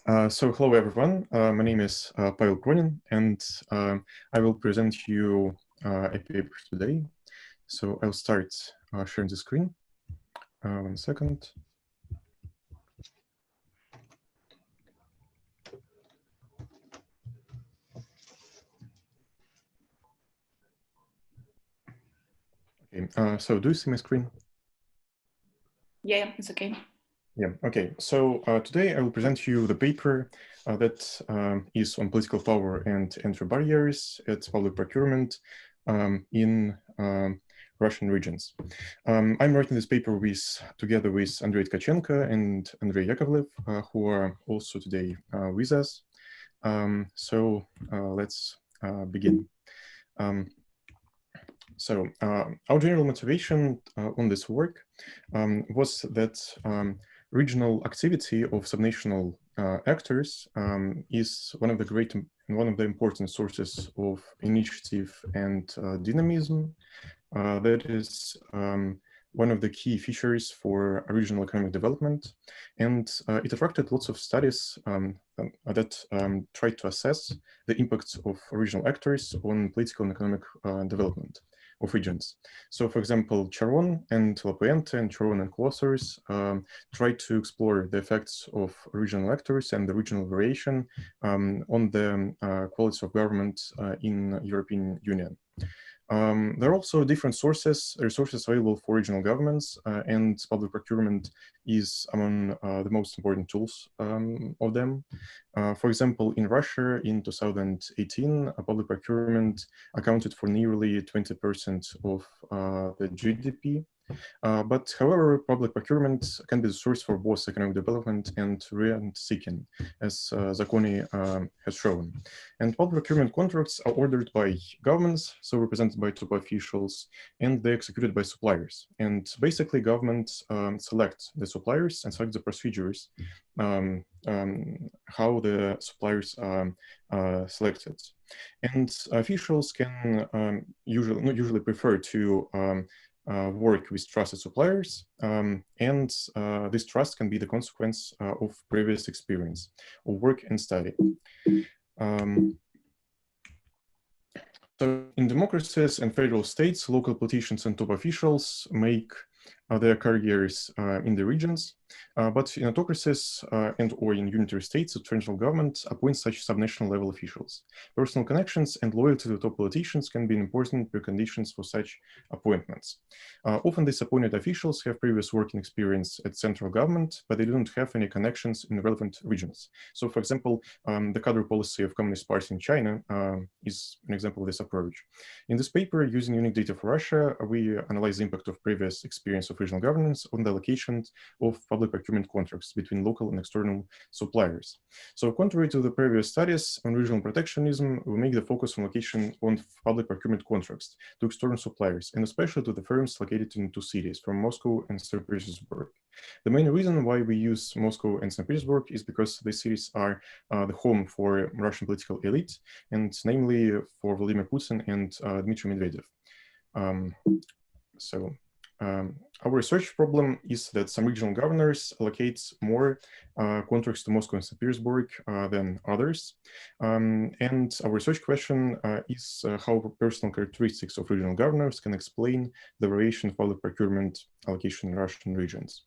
So hello everyone, my name is Pavel Kronin, and I will present you a paper today. So I'll start sharing the screen. 1 second. Okay, so do you see my screen? Yeah, it's okay. Yeah, okay. So today I will present you the paper that is on political power and entry barriers at public procurement in Russian regions. I'm writing this paper together with Andrei Tkachenko and Andrei Yakovlev, who are also today with us. So let's begin. So our general motivation on this work was that regional activity of subnational actors is one of the important sources of initiative and dynamism. That is one of the key features for regional economic development, and it attracted lots of studies that tried to assess the impacts of regional actors on political and economic development of regions. So, for example, Charon and Lapuente and Charon and co-authors tried to explore the effects of regional actors and the regional variation on the quality of government in European Union. There are also different resources available for regional governments, and public procurement is among the most important tools of them. For example, in Russia in 2018, public procurement accounted for nearly 20% of the GDP. But however, public procurement can be the source for both economic development and rent seeking, as Zakoni has shown. And public procurement contracts are ordered by governments, so represented by top officials, and they're executed by suppliers. And basically, governments select the suppliers and select the procedures how the suppliers are selected. And officials can usually prefer to work with trusted suppliers, and this trust can be the consequence of previous experience of work and study. So in democracies and federal states, local politicians and top officials make their careers in the regions, but in autocracies and or in unitary states, the central government appoints such subnational level officials. Personal connections and loyalty to top politicians can be important preconditions for such appointments. Often these appointed officials have previous working experience at central government, but they don't have any connections in relevant regions. So for example, the cadre policy of Communist Party in China is an example of this approach. In this paper, using unique data for Russia, we analyze the impact of previous experience of regional governance on the allocation of public procurement contracts between local and external suppliers. So contrary to the previous studies on regional protectionism, we make the focus on allocation on public procurement contracts to external suppliers, and especially to the firms located in two cities, from Moscow and St. Petersburg. The main reason why we use Moscow and St. Petersburg is because these cities are the home for Russian political elite, and namely for Vladimir Putin and Dmitry Medvedev. Our research problem is that some regional governors allocate more contracts to Moscow and St. Petersburg than others. And our research question is how personal characteristics of regional governors can explain the variation of public procurement allocation in Russian regions.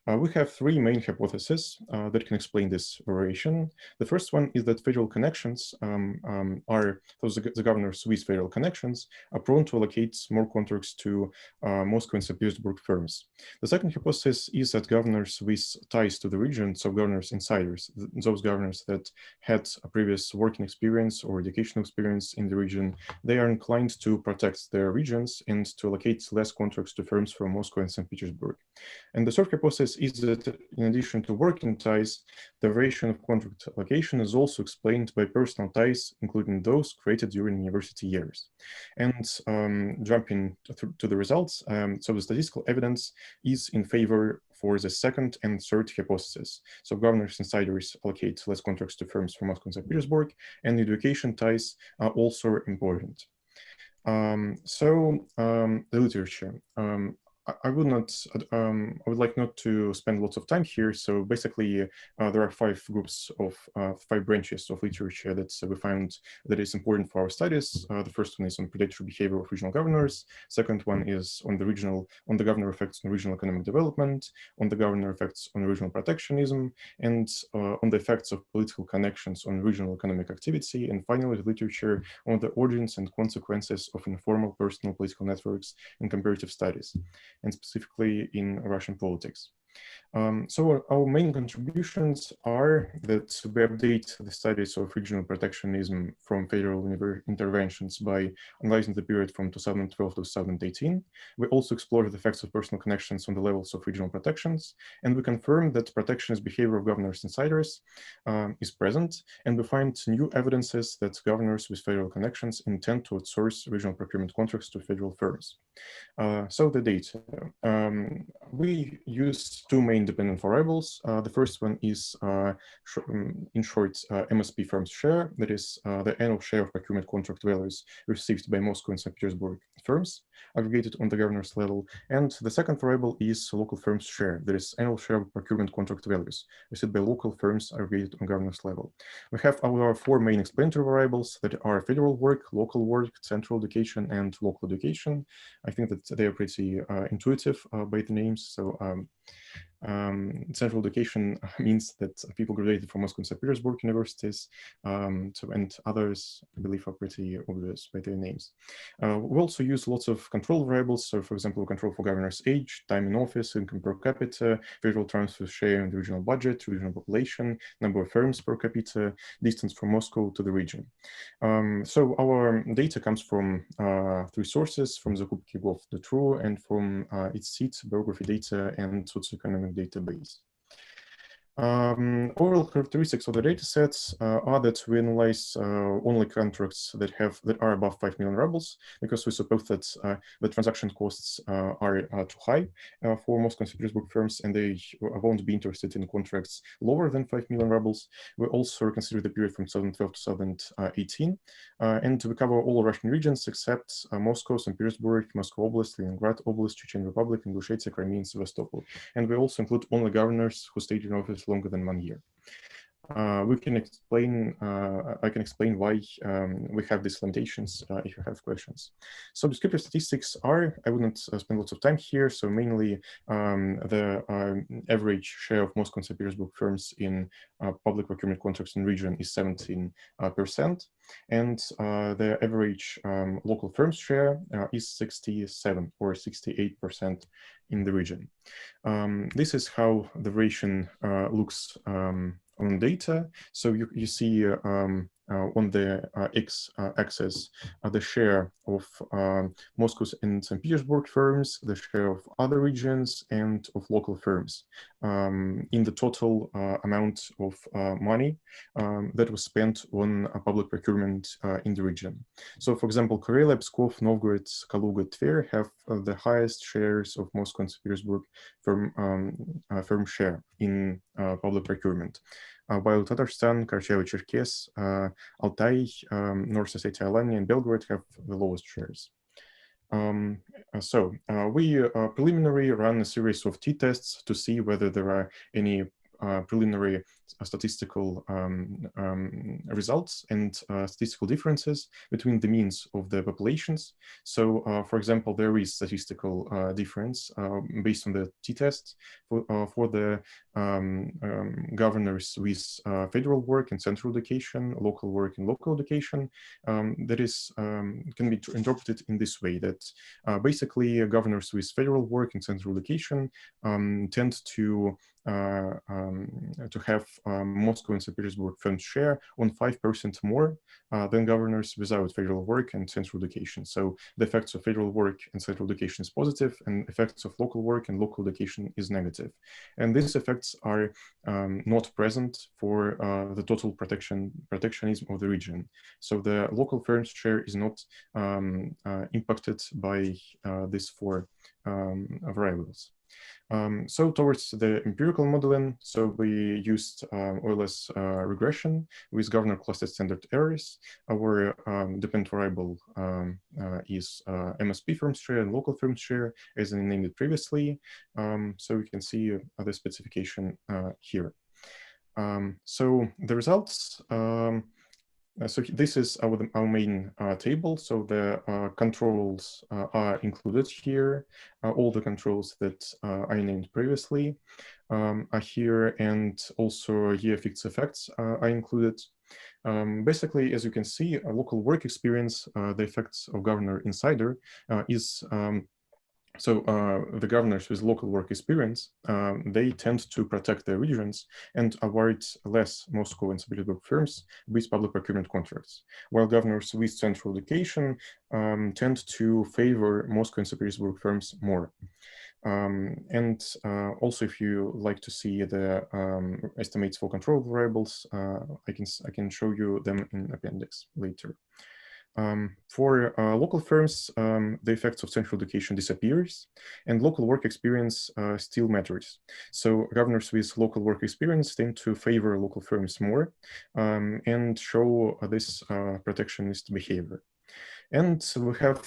We have three main hypotheses that can explain this variation. The first one is that federal connections the governors with federal connections are prone to allocate more contracts to Moscow and St. Petersburg firms. The second hypothesis is that governors with ties to the region, so governors insiders, those governors that had a previous working experience or educational experience in the region, they are inclined to protect their regions and to allocate less contracts to firms from Moscow and St. Petersburg. And the third hypothesis is that in addition to working ties, the variation of contract allocation is also explained by personal ties, including those created during university years. And jumping to the results, so the statistical evidence is in favor for the second and third hypothesis. So governors insiders allocate less contracts to firms from Moscow and St. Petersburg, and education ties are also important. The literature. I would not. I would like not to spend lots of time here. So basically, there are five groups of five branches of literature that we found that is important for our studies. The first one is on predatory behavior of regional governors. Second one is on the governor effects on regional economic development, on the governor effects on regional protectionism, and on the effects of political connections on regional economic activity. And finally, the literature on the origins and consequences of informal personal political networks in comparative studies, and specifically in Russian politics. So our main contributions are that we update the studies of regional protectionism from federal interventions by analyzing the period from 2012 to 2018. We also explore the effects of personal connections on the levels of regional protections, and we confirm that protectionist behavior of governors insiders is present, and we find new evidences that governors with federal connections intend to outsource regional procurement contracts to federal firms. So the data. We use two main dependent variables. The first one is, in short, MSP firms share, that is the annual share of procurement contract values received by Moscow and St. Petersburg firms, aggregated on the governor's level. And the second variable is local firms share, that is annual share of procurement contract values received by local firms aggregated on governor's level. We have our four main explanatory variables that are federal work, local work, central education, and local education. I think that they are pretty intuitive by the names. So central education means that people graduated from Moscow and St. Petersburg universities, and others, I believe, are pretty obvious by their names. We also use lots of control variables. So, for example, we control for governor's age, time in office, income per capita, federal transfer share in the regional budget, regional population, number of firms per capita, distance from Moscow to the region. So our data comes from three sources: from the Zakupki.gov.ru and from its seat, biography data, and socioeconomic database. Overall characteristics of the data sets are that we analyze only contracts that are above 5 million rubles, because we suppose that the transaction costs are too high for most St. Petersburg firms, and they won't be interested in contracts lower than 5 million rubles. We also consider the period from 2012 to 2018, and we cover all Russian regions except Moscow, St. Petersburg, Moscow Oblast, Leningrad Oblast, Chechen Republic, Ingushetia, Crimea, and Sevastopol. And we also include only governors who stayed in office longer than 1 year. I can explain why we have these limitations if you have questions. So descriptive statistics are, I wouldn't spend lots of time here, so mainly the average share of Moscow and St. Petersburg firms in public procurement contracts in region is 17%, and the average local firms share is 67 or 68% in the region. This is how the variation looks on data. So you see on the x-axis the share of Moscow and St. Petersburg firms, the share of other regions, and of local firms in the total amount of money that was spent on public procurement in the region. So, for example, Karelia, Pskov, Novgorod, Kaluga, Tver have the highest shares of Moscow and St. Petersburg firm share in public procurement. While Tatarstan, Karacháyevo-Cherkess, Altai, North Ossetia, Alania, and Belgrade have the lowest shares. So we preliminary run a series of t-tests to see whether there are any preliminary statistical results and statistical differences between the means of the populations. So, for example, there is statistical difference based on the t-test for the governors with federal work and central education, local work and local education. That is can be interpreted in this way, that basically governors with federal work and central education tend to have Moscow and St. Petersburg firms share on 5% more than governors without federal work and central education. So the effects of federal work and central education is positive, and effects of local work and local education is negative. And these effects are not present for the total protectionism of the region. So the local firms share is not impacted by these four variables. So towards the empirical modeling, so we used OLS regression with governor clustered standard errors. Our dependent variable is MSP firm share and local firm share, as I named it previously. So we can see the specification here. So the results, so this is our main table. So the controls are included here. All the controls that I named previously are here, and also year fixed effects are included. Basically, as you can see, a local work experience, the effects of governor insider is so the governors with local work experience, they tend to protect their regions and avoid less Moscow and St. Petersburg firms with public procurement contracts, while governors with central location tend to favor Moscow and St. Petersburg firms more. And also, if you like to see the estimates for control variables, I can show you them in appendix later. For local firms, the effects of central education disappears, and local work experience still matters. So governors with local work experience tend to favor local firms more and show this protectionist behavior. And we have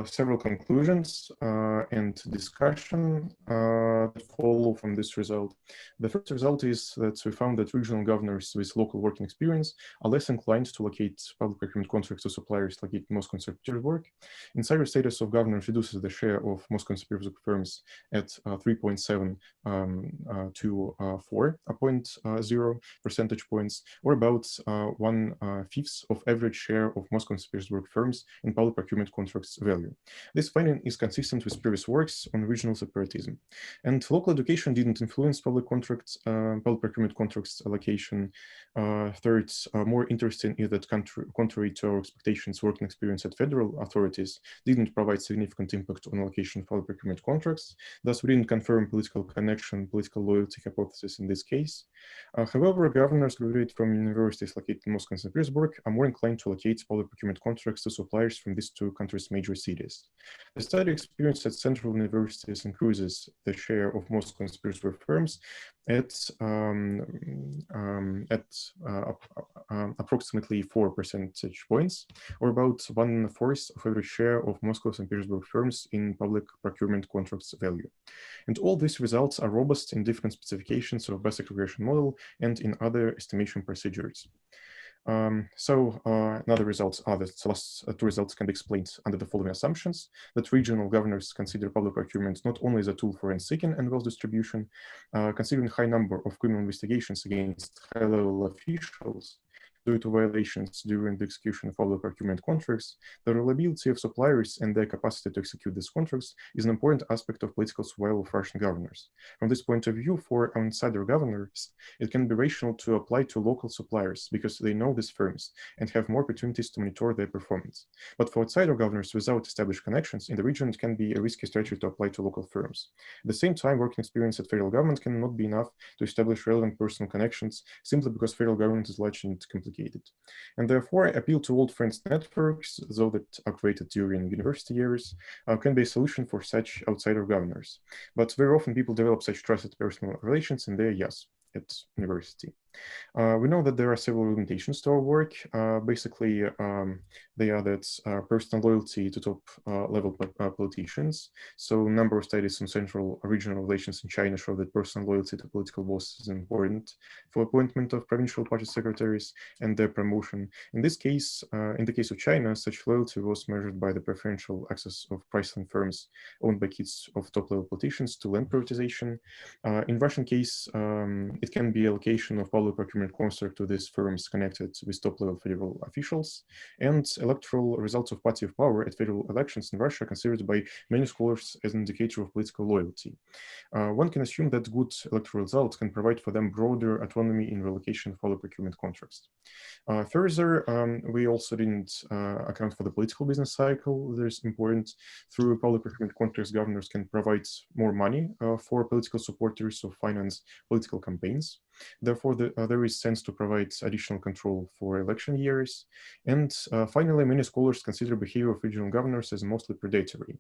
several conclusions and discussion that follow from this result. The first result is that we found that regional governors with local working experience are less inclined to locate public procurement contracts to suppliers located in Moscow and St. Petersburg. Insider status of governors reduces the share of Moscow and St. Petersburg firms at 3.7 to 4.0 percentage points, or about 1/5 of average share of Moscow and St. Petersburg firms in public procurement contracts value. This finding is consistent with previous works on regional separatism. And local education didn't influence public procurement contracts allocation. Third, more interesting is that contrary to our expectations, working experience at federal authorities didn't provide significant impact on allocation of public procurement contracts. Thus, we didn't confirm political connection, political loyalty hypothesis in this case. However, governors graduated from universities located in Moscow and St. Petersburg are more inclined to allocate public procurement contracts to suppliers from these two countries' major cities. The study experience at central universities increases the share of Moscow and St. Petersburg firms at approximately 4 percentage points, or about 1/4 of every share of Moscow and St. Petersburg firms in public procurement contracts value. And all these results are robust in different specifications of basic regression model and in other estimation procedures. Another results are that the last two results can be explained under the following assumptions: that regional governors consider public procurement not only as a tool for rent-seeking and wealth distribution, considering high number of criminal investigations against high-level officials due to violations during the execution of public procurement contracts, the reliability of suppliers and their capacity to execute these contracts is an important aspect of political survival of Russian governors. From this point of view, for insider governors, it can be rational to apply to local suppliers because they know these firms and have more opportunities to monitor their performance. But for outsider governors without established connections in the region, it can be a risky strategy to apply to local firms. At the same time, working experience at federal government cannot be enough to establish relevant personal connections simply because federal government is large and complicated. And therefore, appeal to old friends networks, though that are created during university years, can be a solution for such outsider governors. But very often people develop such trusted personal relations in their years at university. We know that there are several limitations to our work. Basically, they are that personal loyalty to top level politicians. So a number of studies on central regional relations in China show that personal loyalty to political bosses is important for appointment of provincial party secretaries and their promotion. In this case, in the case of China, such loyalty was measured by the preferential access of priceline firms owned by kids of top level politicians to land privatization. In Russian case, it can be allocation of public procurement contract to these firms connected with top-level federal officials, and electoral results of party of power at federal elections in Russia are considered by many scholars as an indicator of political loyalty. One can assume that good electoral results can provide for them broader autonomy in relocation of public procurement contracts. Further, we also didn't account for the political business cycle that is important. Through public procurement contracts, governors can provide more money for political supporters to finance political campaigns. Therefore, there is sense to provide additional control for election years. And finally, many scholars consider behavior of regional governors as mostly predatory.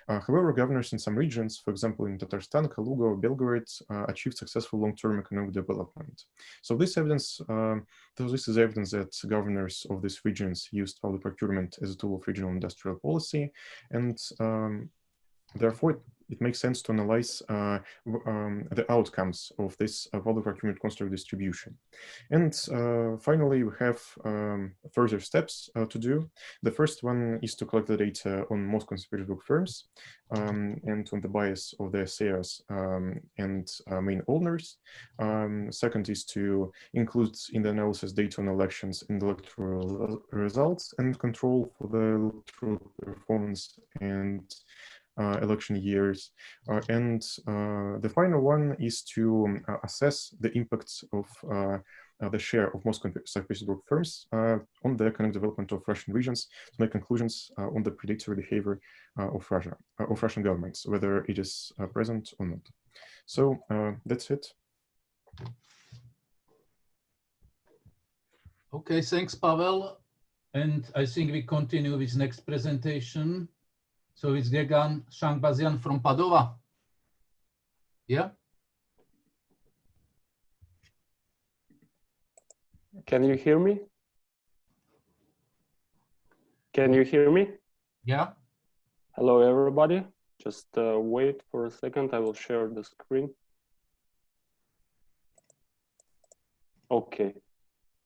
However, governors in some regions, for example, in Tatarstan, Kaluga, or Belgorod, achieved successful long-term economic development. So this evidence, this is evidence that governors of these regions used public procurement as a tool of regional industrial policy, and therefore it makes sense to analyze the outcomes of this public procurement construct distribution. And finally, we have further steps to do. The first one is to collect the data on most consumer firms and on the bias of the sales and main owners. Second is to include in the analysis data on elections and electoral results and control for the electoral performance and election years. And the final one is to assess the impacts of the share of most Saint-Petersburg firms on the economic development of Russian regions to make conclusions on the predatory behavior of Russian governments, whether it is present or not. So that's it. Okay, thanks, Pavel. And I think we continue with next presentation. So it's Gegan Shangbazian from Padova. Yeah? Can you hear me? Can you hear me? Yeah. Hello, everybody. Just wait for a second. I will share the screen. Okay.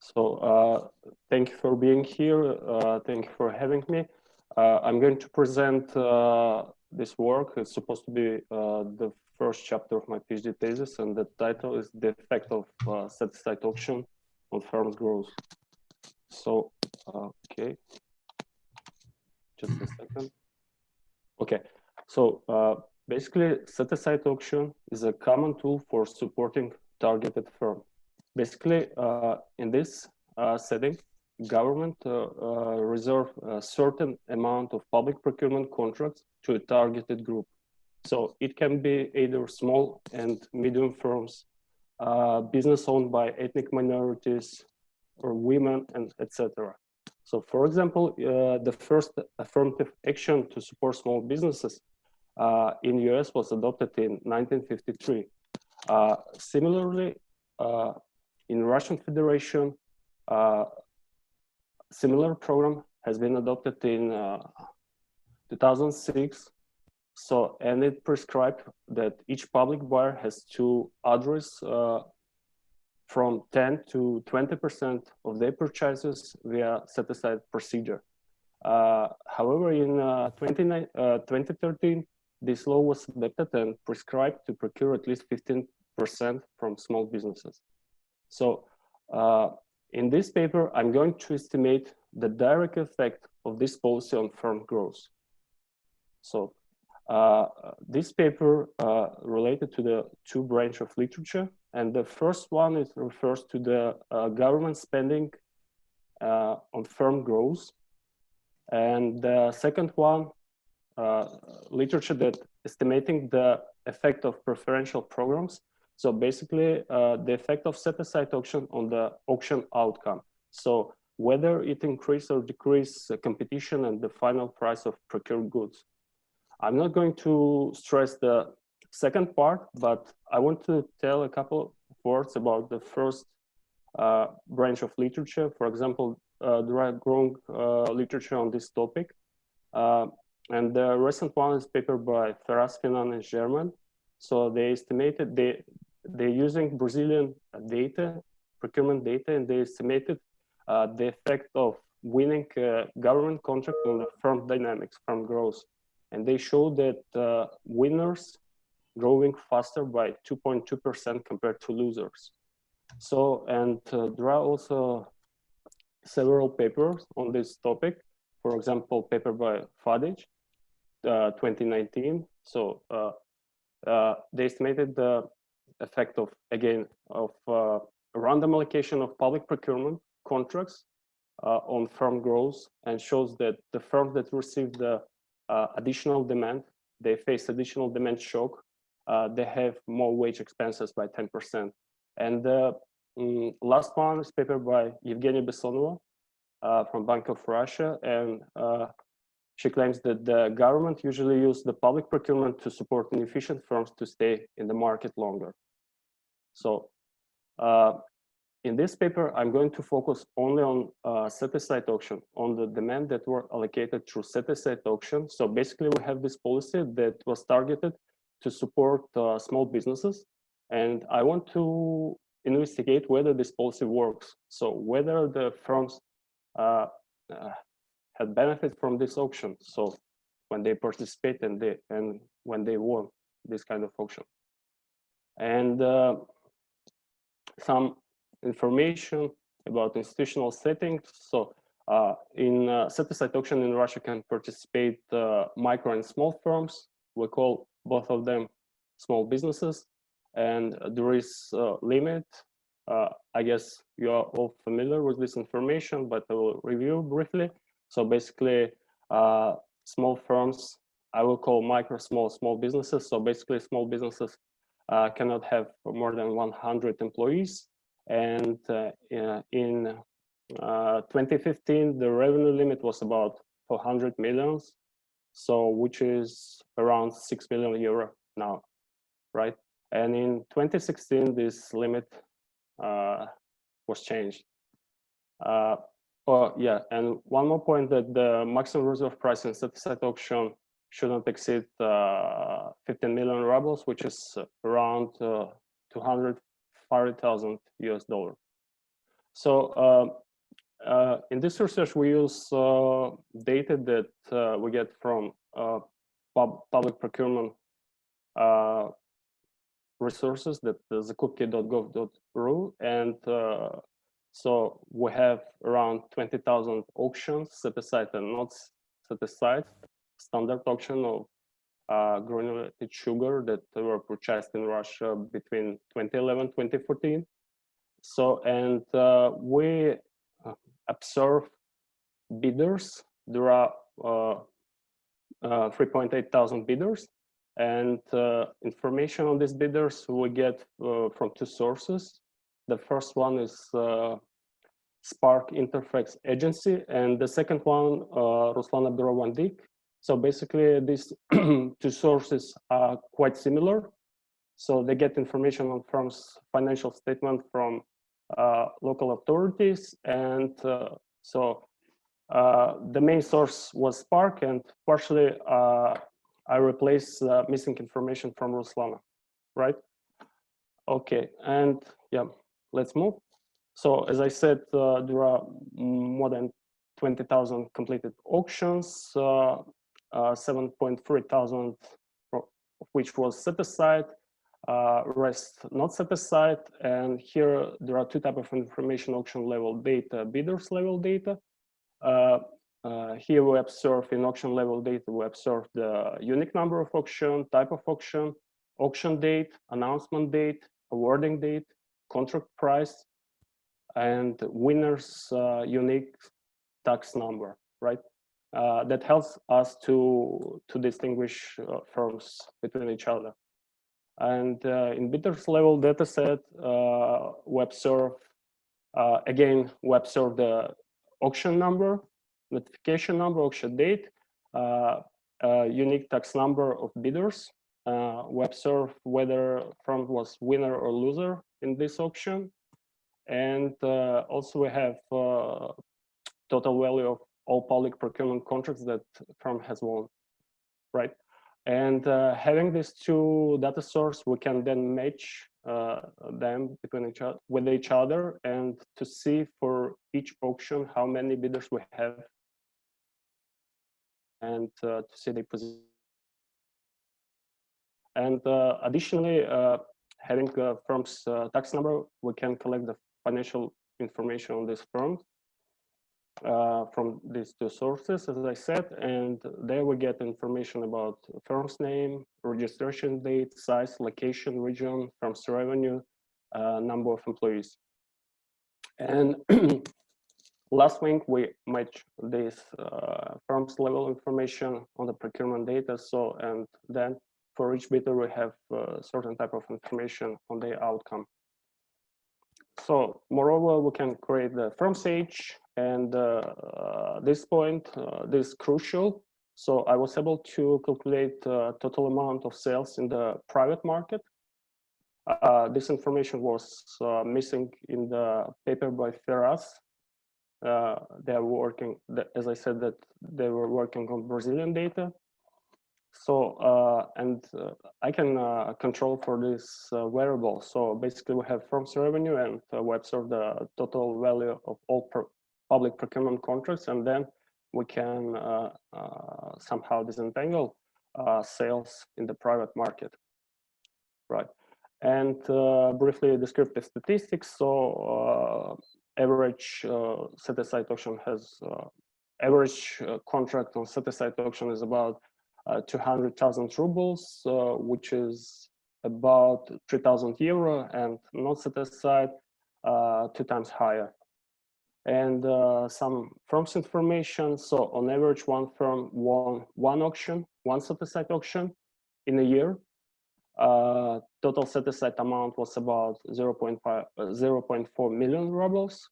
So thank you for being here. Thank you for having me. I'm going to present this work. It's supposed to be the first chapter of my PhD thesis, and the title is The Effect of Set-Aside Auction on Firms' Growth. So, okay, just a second. Okay, so basically, set-aside auction is a common tool for supporting targeted firm. Basically, in this setting, government reserve a certain amount of public procurement contracts to a targeted group. So it can be either small and medium firms, business owned by ethnic minorities, or women, and etc. So, for example, the first affirmative action to support small businesses in the US was adopted in 1953. Similarly, in Russian Federation, similar program has been adopted in 2006. So, and it prescribed that each public buyer has to address from 10 to 20% of their purchases via set-aside procedure. However, in 2013, this law was adopted and prescribed to procure at least 15% from small businesses. So, in this paper, I'm going to estimate the direct effect of this policy on firm growth. So, this paper related to the two branches of literature, and the first one it refers to the government spending on firm growth, and the second one literature that estimating the effect of preferential programs. So basically, the effect of set-aside auction on the auction outcome. So whether it increase or decrease competition and the final price of procured goods. I'm not going to stress the second part, but I want to tell a couple of words about the first branch of literature. For example, there are growing literature on this topic. And the recent one is paper by Ferraz Finan and German. So they estimated, they're using Brazilian data, procurement data, and they estimated the effect of winning government contract on the firm dynamics, firm growth. And they showed that winners growing faster by 2.2% compared to losers. So, and there are also several papers on this topic. For example, paper by Fadic, 2019. So they estimated the effect of, again, of random allocation of public procurement contracts on firm growth, and shows that the firms that received the additional demand, they face additional demand shock, they have more wage expenses by 10%. And the last one is paper by Evgenia Bessonova from Bank of Russia, and she claims that the government usually use the public procurement to support inefficient firms to stay in the market longer. So in this paper, I'm going to focus only on set-aside auction, on the demand that were allocated through set-aside auction. So basically, we have this policy that was targeted to support small businesses. And I want to investigate whether this policy works. So whether the firms had benefit from this auction. So when they participate and when they won this kind of auction. And some information about institutional settings. So in set-aside auction in Russia can participate micro and small firms. We call both of them small businesses. And there is a limit. I guess you are all familiar with this information, but I will review briefly. So basically, small firms, I will call micro, small businesses. So basically, small businesses cannot have more than 100 employees. And in 2015, the revenue limit was about 400 millions, so which is around 6 million euro now, right? And in 2016, this limit was changed. Oh yeah, and one more point, that the maximum reserve price in set-aside auction shouldn't exceed 15 million rubles, which is around 240,000 US dollar. So in this research, we use data that we get from public procurement resources, that zakupki.gov.ru, and so we have around 20,000 auctions, set aside and not set aside, standard auction of granulated sugar that were purchased in Russia between 2011 and 2014. So, and we observe bidders. There are 3,800 bidders, and information on these bidders we get from two sources. The first one is Spark Interfax Agency, and the second one, Ruslana Bureau and Dick. So basically, these two sources are quite similar. So they get information on firms' financial statement from local authorities, and so the main source was Spark, and partially I replaced missing information from Ruslana, right? Okay, and yeah, let's move. So as I said, there are more than 20,000 completed auctions, 7.3 thousand of which was set aside, rest not set aside. And here there are two types of information: auction level data, bidders level data. Here we observe in auction level data, we observe the unique number of auction, type of auction, auction date, announcement date, awarding date, contract price, and winner's unique tax number, right? That helps us to distinguish firms between each other. And in bidders level data set, we observe, again, we observe the auction number, notification number, auction date, unique tax number of bidders. We observe whether firm was winner or loser in this auction. And also we have total value of all public procurement contracts that firm has won, right? And having these two data sources, we can then match them with each other, and to see for each auction how many bidders we have, and to see the position. And additionally, having firm's tax number, we can collect the financial information on this firm from these two sources, as I said, and there we get information about firm's name, registration date, size, location, region, firm's revenue, number of employees. And last week we match this firm's level information on the procurement data. So, and then for each bidder we have a certain type of information on the outcome. So moreover, we can create the firm's age, and this point, this is crucial. So I was able to calculate total amount of sales in the private market. This information was missing in the paper by Ferraz. They are working, as I said, that they were working on Brazilian data. So, I can control for this variable. So basically we have firm's revenue, and we observe the total value of all public procurement contracts, and then we can somehow disentangle sales in the private market, right? And briefly, descriptive statistics. So average set-aside auction has average contract on set-aside auction is about 200,000 rubles, which is about 3,000 euro, and not set-aside 2 times higher. And some firms information. So on average, one firm won one auction, one set-aside auction in a year. Total set-aside amount was about 0.4 million rubles.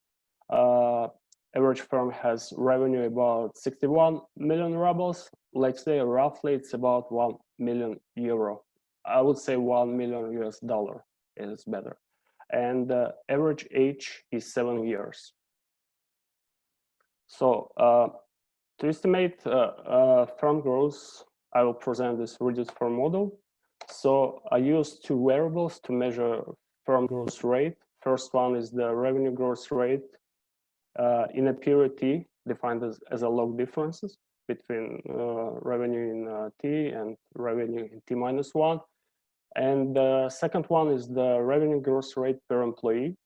Average firm has revenue about 61 million rubles. Let's say roughly it's about 1 million euro. I would say $1 million US is better. And the average age is 7 years. So to estimate firm growth, I will present this reduced firm model. So I use 2 variables to measure firm growth rate. First one is the revenue growth rate in a period T, defined as a log differences between revenue in T and revenue in T minus 1. And the second one is the revenue growth rate per employee.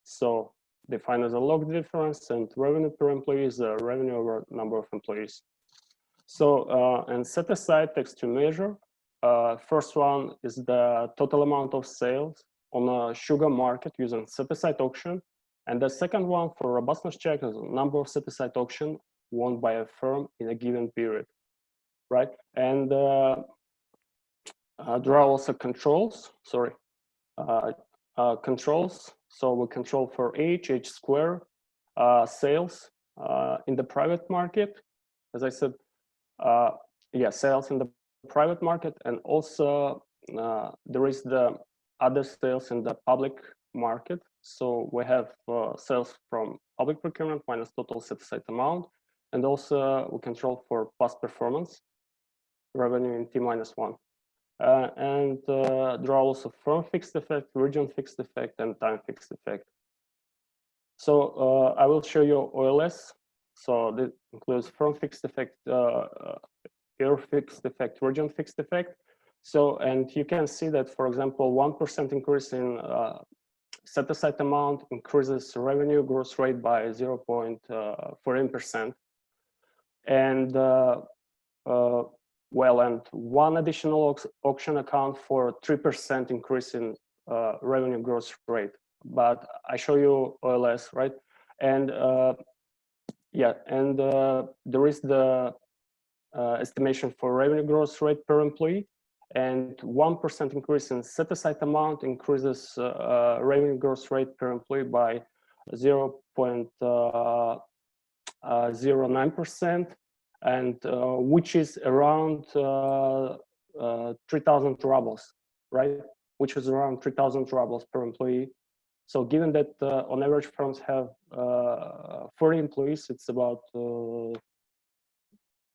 So defined as a log difference, and revenue per employee is the revenue over number of employees. So and set aside text to measure. First one is the total amount of sales on a sugar market using set-aside auction. And the second one for robustness check is the number of set-aside auction won by a firm in a given period, right? And there are also controls, controls. So we control for H square, sales in the private market. As I said, yeah, sales in the private market, and also there is the other sales in the public market. So we have sales from public procurement minus total set-aside amount, and also we control for past performance revenue in T minus 1. And there are also firm fixed effect, region fixed effect, and time fixed effect. So I will show you OLS. So this includes firm fixed effect, year fixed effect, region fixed effect. So, and you can see that, for example, 1% increase in set-aside amount increases revenue growth rate by 0.14%. And well, and one additional auction account for 3% increase in revenue growth rate. But I show you OLS, right? And yeah, and there is the estimation for revenue growth rate per employee, and 1% increase in set-aside amount increases revenue growth rate per employee by 0.09%, and which is around 3,000 rubles, right? Which is around 3,000 rubles per employee. So given that on average firms have 40 employees, it's about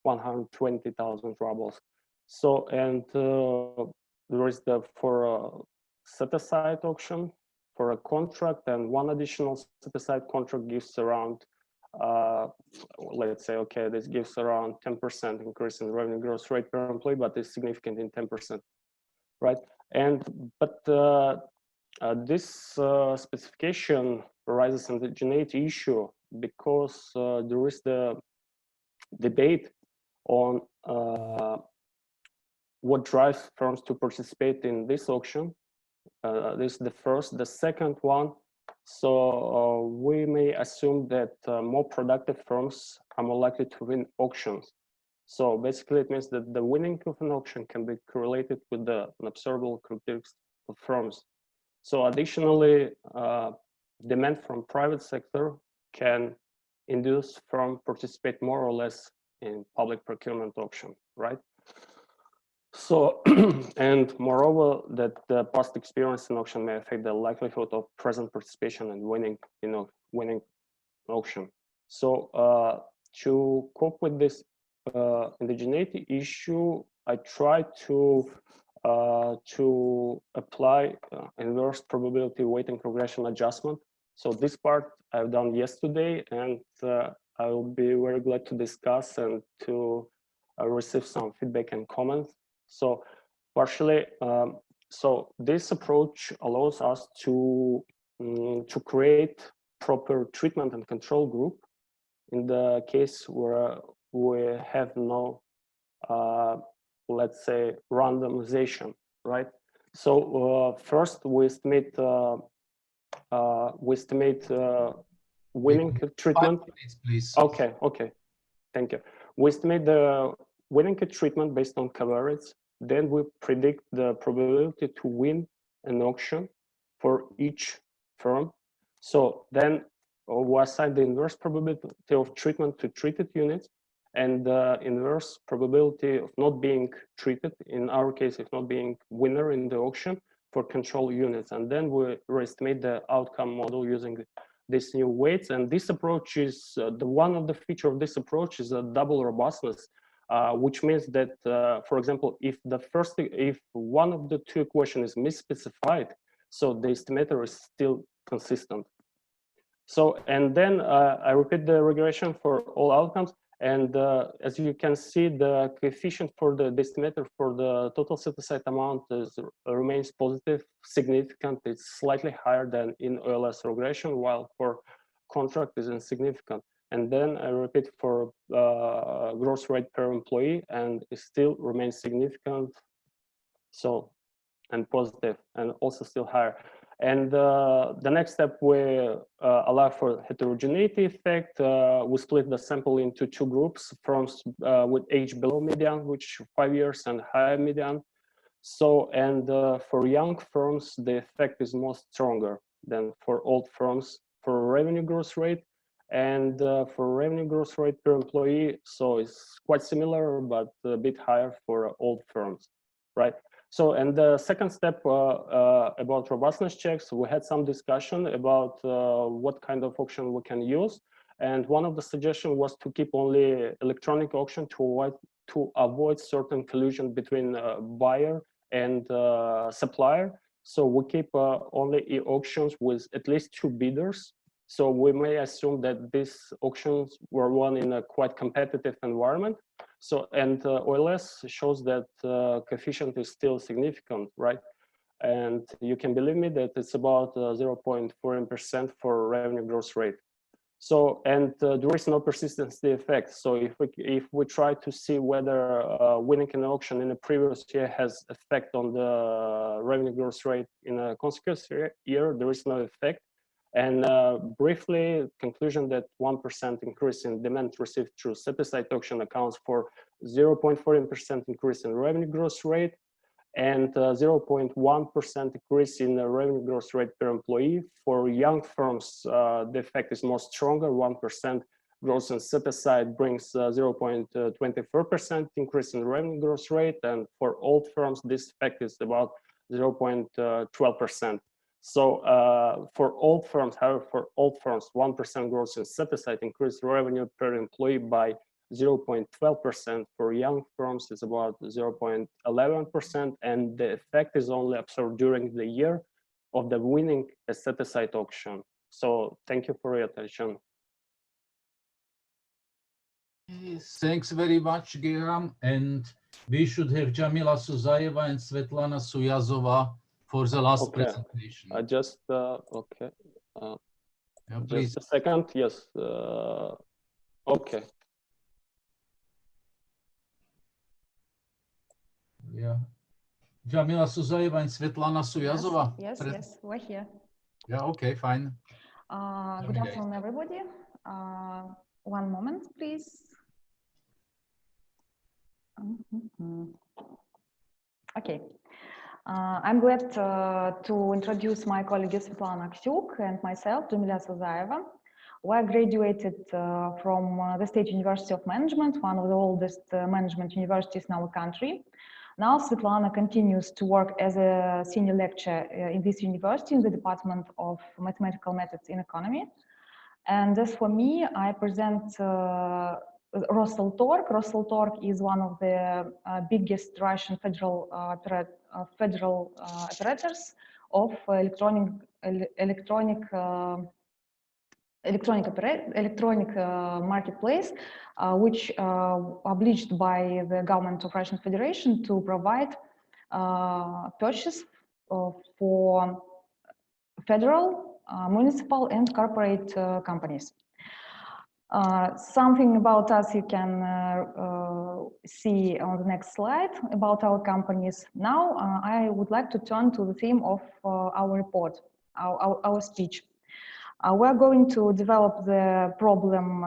120,000 rubles. So, and there is the for set-aside auction for a contract, and one additional set-aside contract gives around, let's say, okay, this gives around 10% increase in revenue growth rate per employee, but it's significant in 10%, right? And but this specification arises in the genetic issue because there is the debate on what drives firms to participate in this auction. This is the first. The second one, so we may assume that more productive firms are more likely to win auctions. So basically it means that the winning of an auction can be correlated with the observable characteristics of firms. So additionally, demand from private sector can induce firm participate more or less in public procurement auction, right? So, and moreover, that the past experience in auction may affect the likelihood of present participation and winning, winning auction. So, to cope with this indigeneity issue, I try to apply inverse probability weighting regression adjustment. So this part I've done yesterday, and I will be very glad to discuss and to receive some feedback and comments. So partially, so this approach allows us to create proper treatment and control group in the case where we have no, let's say, randomization, right? So first we estimate winning treatment. 5 minutes, please. Okay, thank you. We estimate the winning treatment based on covariates. Then we predict the probability to win an auction for each firm. So then we assign the inverse probability of treatment to treated units and the inverse probability of not being treated, in our case, if not being winner in the auction, for control units. And then we estimate the outcome model using these new weights. And this approach is, one of the feature of this approach is a double robustness, which means that, for example, if one of the two equations is misspecified, so the estimator is still consistent. So, and then I repeat the regression for all outcomes. And as you can see, the coefficient for the estimator for the total set-aside amount remains positive, significant. It's slightly higher than in OLS regression, while for contract is insignificant. And then I repeat for gross rate per employee, and it still remains significant. So, and positive, and also still higher. And the next step, we allow for heterogeneity effect. We split the sample into two groups, firms with age below median, which 5 years, and higher median. So, and for young firms, the effect is more stronger than for old firms for revenue growth rate. And for revenue growth rate per employee, so it's quite similar, but a bit higher for old firms, right? So, and the second step about robustness checks, we had some discussion about what kind of auction we can use. And one of the suggestions was to keep only electronic auction to avoid certain collusion between buyer and supplier. So we keep only e-auctions with at least 2 bidders. So we may assume that these auctions were won in a quite competitive environment. So, and OLS shows that coefficient is still significant, right? And you can believe me that it's about 0.4% for revenue growth rate. So, and there is no persistency effect. So if we try to see whether winning an auction in a previous year has effect on the revenue growth rate in a consecutive year, there is no effect. And briefly, conclusion that 1% increase in demand received through set-aside auction accounts for 0.4% increase in revenue growth rate and 0.1% increase in the revenue growth rate per employee. For young firms, the effect is more stronger. 1% growth in set-aside brings 0.24% increase in revenue growth rate. And for old firms, this effect is about 0.12%. So for old firms, however, for old firms, 1% growth in set-aside increased revenue per employee by 0.12%. For young firms, it's about 0.11%, and the effect is only observed during the year of the winning a set-aside auction. So thank you for your attention. Thanks very much, Geram. And we should have Jamila Suzayeva and Svetlana Suyazova for the last presentation. I just, okay. Yeah, please. Just a second, yes. Okay. Yeah. Jamila Suzayeva and Svetlana Suyazova. Yes, we're here. Yeah, okay, fine. Good afternoon, everybody. One moment, please. Okay. I'm glad to introduce my colleague Svetlana Ksyuk and myself, Jamila Sazaeva. We graduated from the State University of Management, one of the oldest management universities in our country. Now Svetlana continues to work as a senior lecturer in this university in the Department of Mathematical Methods in Economy. And as for me, I present Rosselltorg. Rosselltorg is one of the biggest Russian federal operators of electronic marketplace, which obliged by the government of Russian Federation to provide purchase for federal, municipal, and corporate companies. Something about us you can see on the next slide about our companies. Now I would like to turn to the theme of our report, our speech. We're going to develop the problem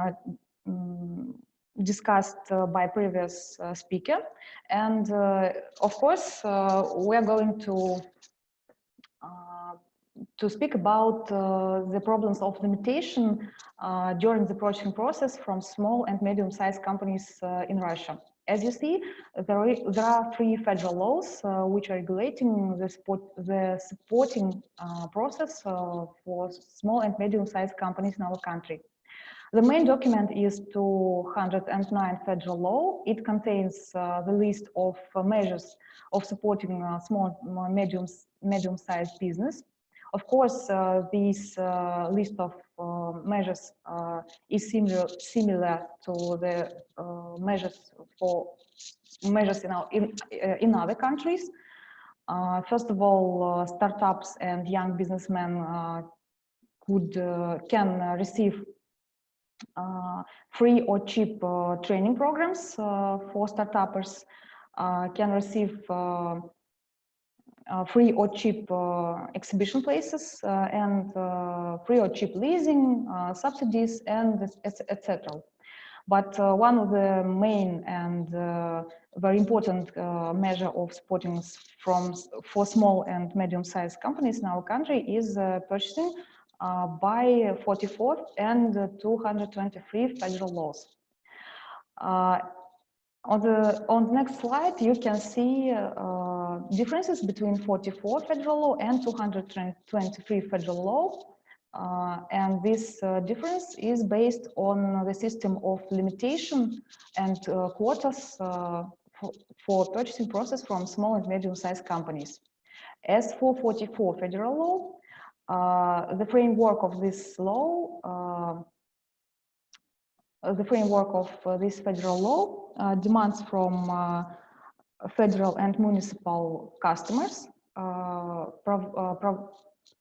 discussed by previous speaker, and of course we're going to speak about the problems of limitation during the purchasing process from small and medium-sized companies in Russia. As you see, there are 3 federal laws which are regulating the supporting process for small and medium-sized companies in our country. The main document is 209 federal law. It contains the list of measures of supporting small, medium-sized business. Of course, this list of measures is similar to the measures in other countries. First of all, startups and young businessmen can receive free or cheap training programs for startuppers, can receive free or cheap exhibition places, and free or cheap leasing, subsidies, and etc. But one of the main and very important measure of supporting for small and medium-sized companies in our country is purchasing by 44 and 223 federal laws. On the next slide, you can see differences between 44 federal law and 223 federal law. And this difference is based on the system of limitation and quotas for purchasing process from small and medium-sized companies. As for 44 federal law, the framework of this law, this federal law demands from federal and municipal customers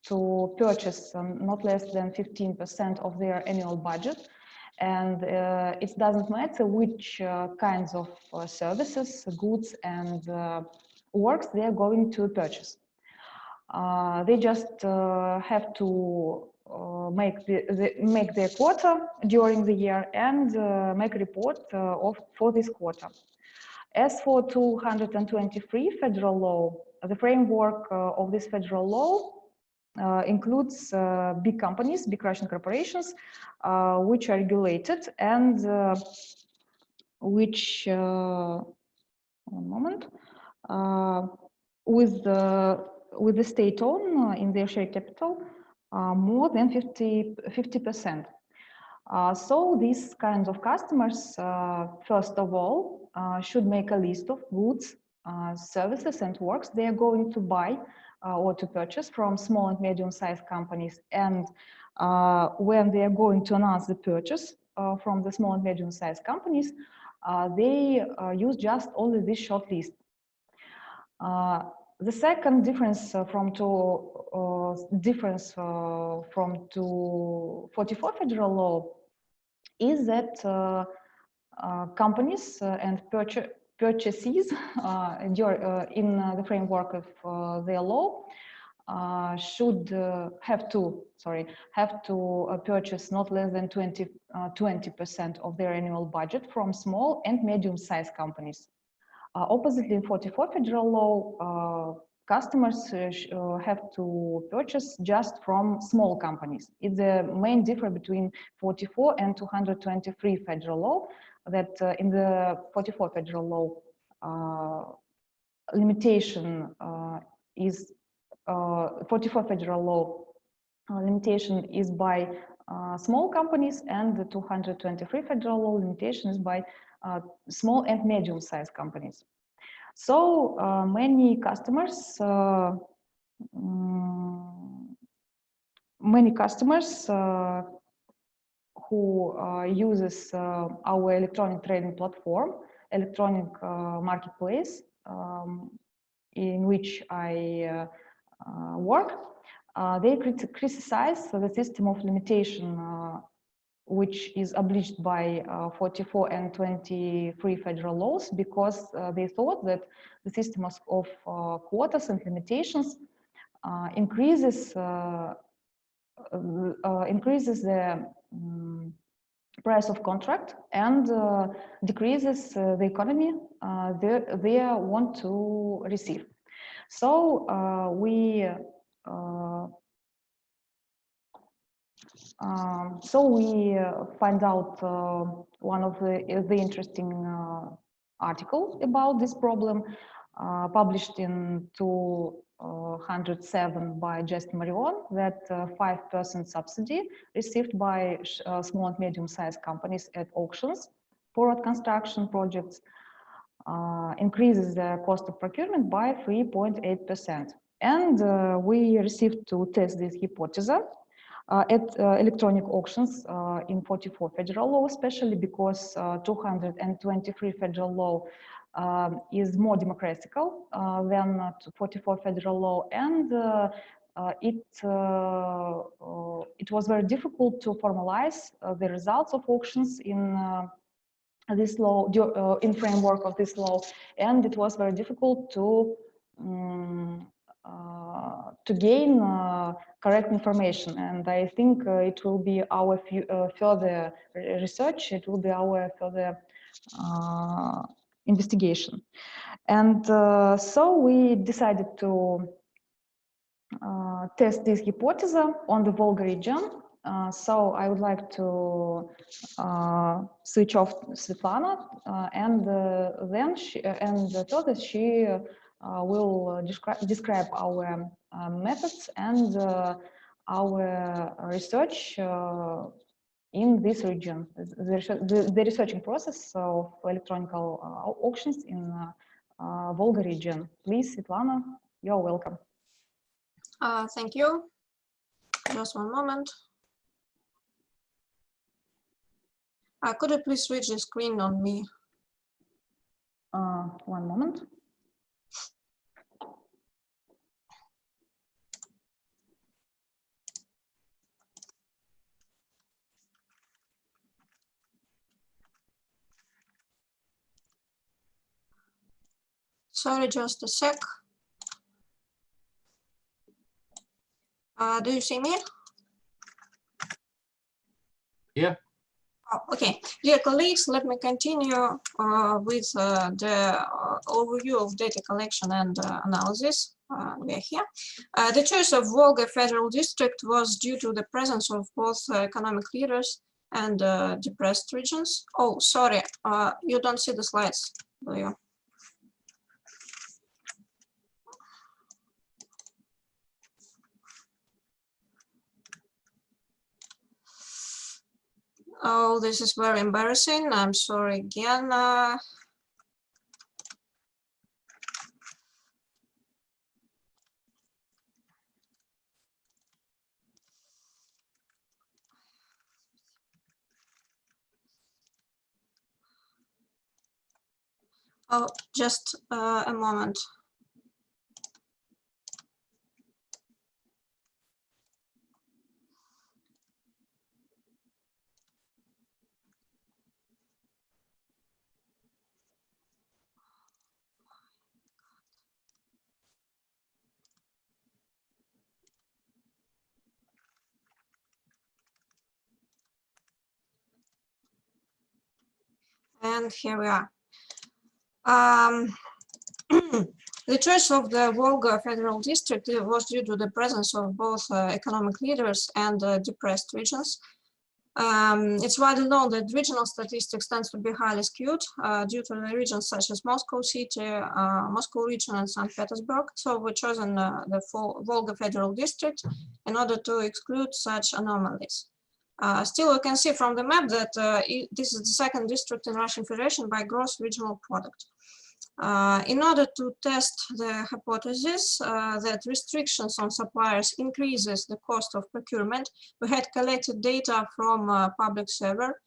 to purchase not less than 15% of their annual budget, and it doesn't matter which kinds of services, goods, and works they are going to purchase. They just have to make their quota during the year and make a report for this quota. As for 223 federal law, the framework of this federal law includes big companies, big Russian corporations, which are regulated and which, one moment, with the state owned in their share capital more than 50%. So these kinds of customers, first of all, should make a list of goods, services, and works they are going to buy or to purchase from small and medium-sized companies. And when they are going to announce the purchase from the small and medium-sized companies, they use just only this short list. The second difference from 244 federal law is that companies and purchases in the framework of their law should have to purchase not less than 20% of their annual budget from small and medium-sized companies. Oppositely, in 44 federal law, customers have to purchase just from small companies. It's the main difference between 44 and 223 federal law, that in the 44 federal law, limitation is 44 federal law limitation is by small companies, and the 223 federal law limitation is by small and medium-sized companies. So many customers who uses our electronic trading platform, electronic marketplace, in which I work, they criticize the system of limitation which is obliged by 44 and 23 federal laws, because they thought that the system of quotas and limitations increases the price of contract and decreases the economy they want to receive. So we find out one of the interesting article about this problem, published in 2007 by Just Marion, that 5% subsidy received by small and medium-sized companies at auctions for road construction projects increases the cost of procurement by 3.8%. And we received to test this hypothesis at electronic auctions in 44 federal law, especially because 223 federal law is more democratical than 44 federal law, and it was very difficult to formalize the results of auctions in this law, in framework of this law, and it was very difficult to gain correct information. And I think it will be our further research, it will be our further investigation. And so we decided to test this hypothesis on the Volga region. So I would like to switch off Svetlana, and then further she will describe our methods and our research in this region, the researching process of electronic auctions in Volga region. Please, Svetlana, you're welcome. Thank you. Just one moment. Could you please switch the screen on me? One moment. Sorry, just a sec. Do you see me? Yeah. Oh, okay, dear colleagues, let me continue with the overview of data collection and analysis. We are here. The choice of Volga Federal District was due to the presence of both economic leaders and depressed regions. Oh, sorry, you don't see the slides, do you? Oh, this is very embarrassing. I'm sorry again. Oh, just a moment. And here we are. The choice of the Volga Federal District was due to the presence of both economic leaders and depressed regions. It's widely known that regional statistics tends to be highly skewed due to the regions such as Moscow City, Moscow region, and St. Petersburg. So we've chosen the Volga Federal District in order to exclude such anomalies. Still, you can see from the map that this is the second district in Russian Federation by gross regional product. In order to test the hypothesis that restrictions on suppliers increases the cost of procurement, we had collected data from a public server,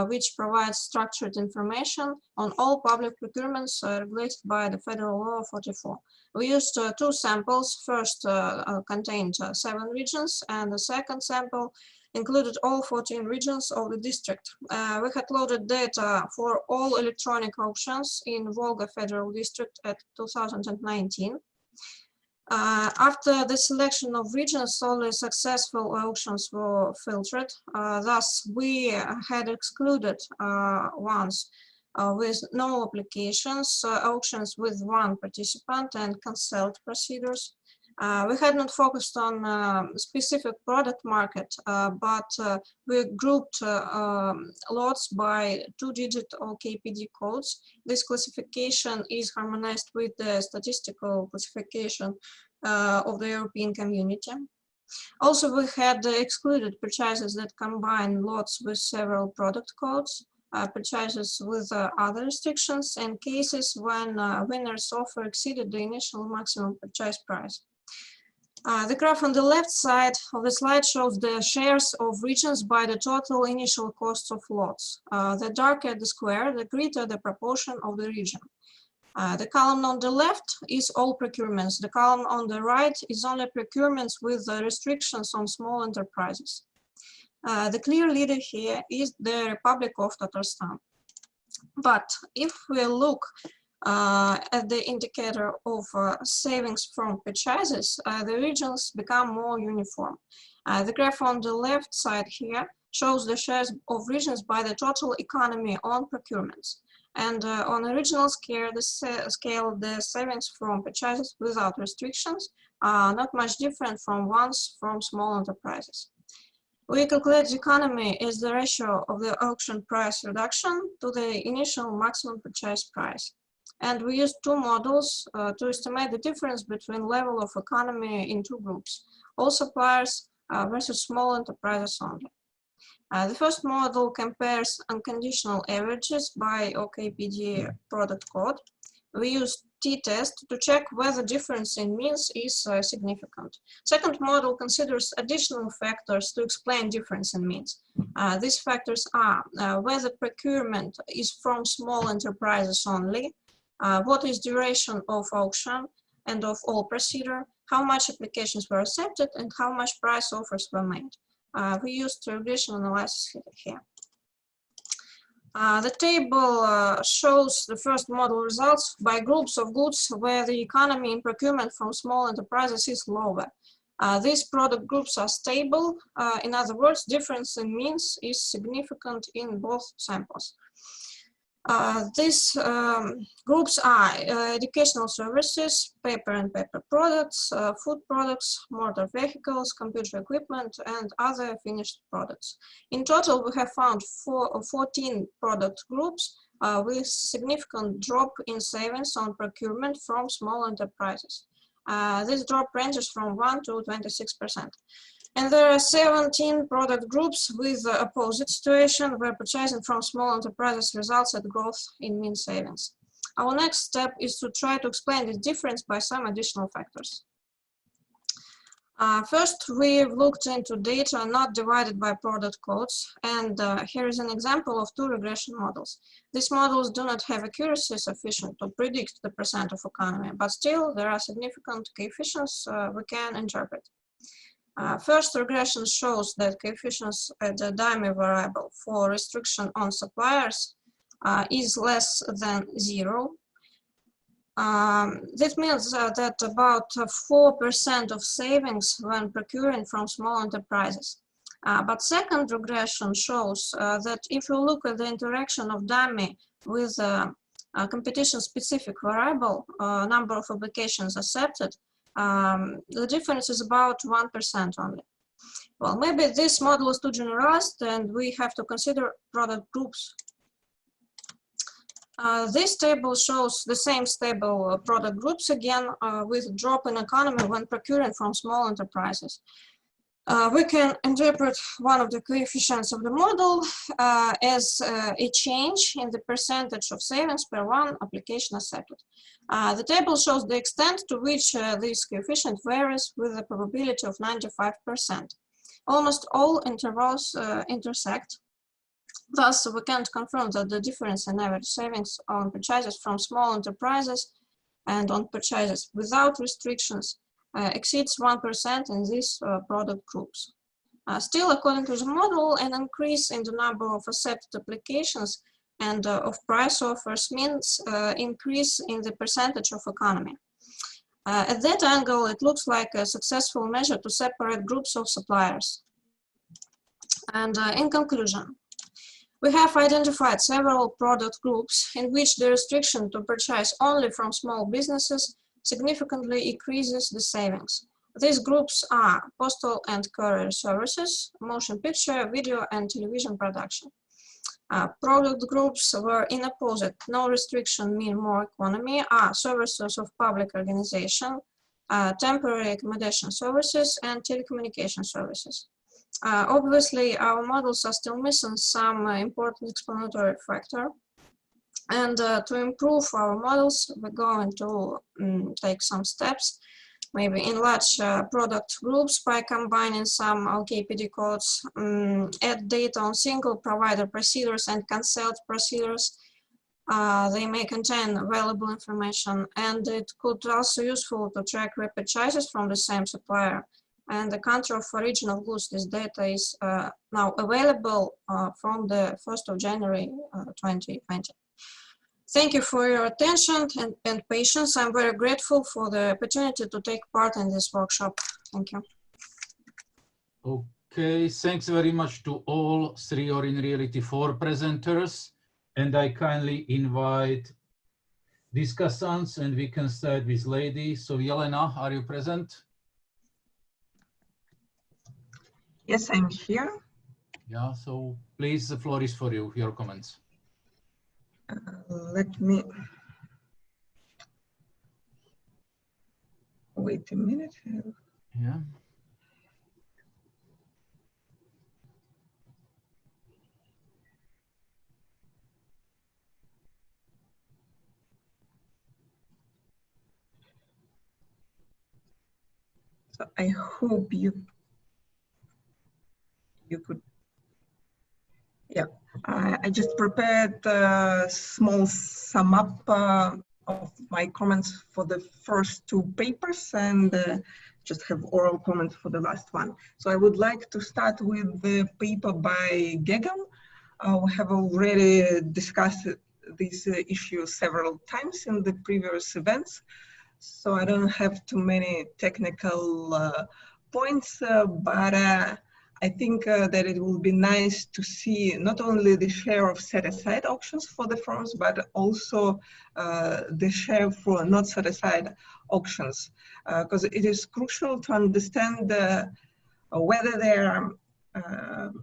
which provides structured information on all public procurements regulated by the Federal Law 44. We used two samples. First contained 7 regions, and the second sample included all 14 regions of the district. We had loaded data for all electronic auctions in Volga Federal District at 2019. After the selection of regions, only successful auctions were filtered. Thus, we had excluded ones with no applications, auctions with 1 participant, and cancelled procedures. We had not focused on specific product market, but we grouped lots by 2-digit OKPD codes. This classification is harmonized with the statistical classification of the European Community. Also, we had excluded purchases that combine lots with several product codes, purchases with other restrictions, and cases when winner's offer exceeded the initial maximum purchase price. The graph on the left side of the slide shows the shares of regions by the total initial costs of lots. The darker the square, the greater the proportion of the region. The column on the left is all procurements. The column on the right is only procurements with restrictions on small enterprises. The clear leader here is the Republic of Tatarstan. But if we look at the indicator of savings from purchases, the regions become more uniform. The graph on the left side here shows the shares of regions by the total economy on procurements. And on a regional scale, the savings from purchases without restrictions are not much different from ones from small enterprises. We calculate the economy as the ratio of the auction price reduction to the initial maximum purchase price. And we used 2 models to estimate the difference between level of economy in 2 groups, all suppliers versus small enterprises only. The first model compares unconditional averages by OKPD product code. We used t-test to check whether difference in means is significant. Second model considers additional factors to explain difference in means. These factors are whether procurement is from small enterprises only, what is duration of auction and of all procedure, how much applications were accepted, and how much price offers were made. We used regression analysis here. The table shows the first model results by groups of goods where the economy in procurement from small enterprises is lower. These product groups are stable. In other words, difference in means is significant in both samples. These groups are educational services, paper and paper products, food products, motor vehicles, computer equipment, and other finished products. In total, we have found 14 product groups with significant drop in savings on procurement from small enterprises. This drop ranges from 1 to 26%. And there are 17 product groups with the opposite situation where purchasing from small enterprises results at growth in mean savings. Our next step is to try to explain this difference by some additional factors. First, we've looked into data not divided by product codes, and here is an example of 2 regression models. These models do not have accuracy sufficient to predict the percent of economy, but still there are significant coefficients we can interpret. First regression shows that coefficients at the dimer variable for restriction on suppliers is less than 0. This means that about 4% of savings when procuring from small enterprises. But second regression shows that if you look at the interaction of dummy with competition-specific variable, number of applications accepted, the difference is about 1% only. Well, maybe this model is too generalized and we have to consider product groups. This table shows the same stable product groups again with drop in economy when procuring from small enterprises. We can interpret one of the coefficients of the model as a change in the percentage of savings per one application accepted. The table shows the extent to which this coefficient varies with the probability of 95%. Almost all intervals intersect. Thus, we can confirm that the difference in average savings on purchases from small enterprises and on purchases without restrictions exceeds 1% in these product groups. Still, according to the model, an increase in the number of accepted applications and of price offers means increase in the percentage of economy. At that angle, it looks like a successful measure to separate groups of suppliers. And in conclusion, we have identified several product groups in which the restriction to purchase only from small businesses significantly increases the savings. These groups are postal and courier services, motion picture, video, and television production. Product groups where in opposite, no restriction mean more economy are services of public organization, temporary accommodation services, and telecommunication services. Obviously, our models are still missing some important explanatory factor. And to improve our models, we're going to take some steps, maybe enlarge product groups by combining some LKPD codes, add data on single provider procedures and cancelled procedures. They may contain valuable information, and it could also be useful to track repurchases from the same supplier. And the country of origin of goods, this data is now available from the 1st of January 2020. Thank you for your attention and patience. I'm very grateful for the opportunity to take part in this workshop. Thank you. Okay, thanks very much to all three, or in reality 4 presenters. And I kindly invite discussants, and we can start with lady. So Jelena, are you present? Yes, I'm here. Yeah, so please, the floor is for you, your comments. Let me wait a minute. Yeah. So I hope you could. Yeah, I just prepared a small sum up of my comments for the first 2 papers, and just have oral comments for the last one. So I would like to start with the paper by Gegan. We have already discussed this issue several times in the previous events, so I don't have too many technical points, but I think that it will be nice to see not only the share of set-aside auctions for the firms, but also the share for not set-aside auctions, because it is crucial to understand whether there are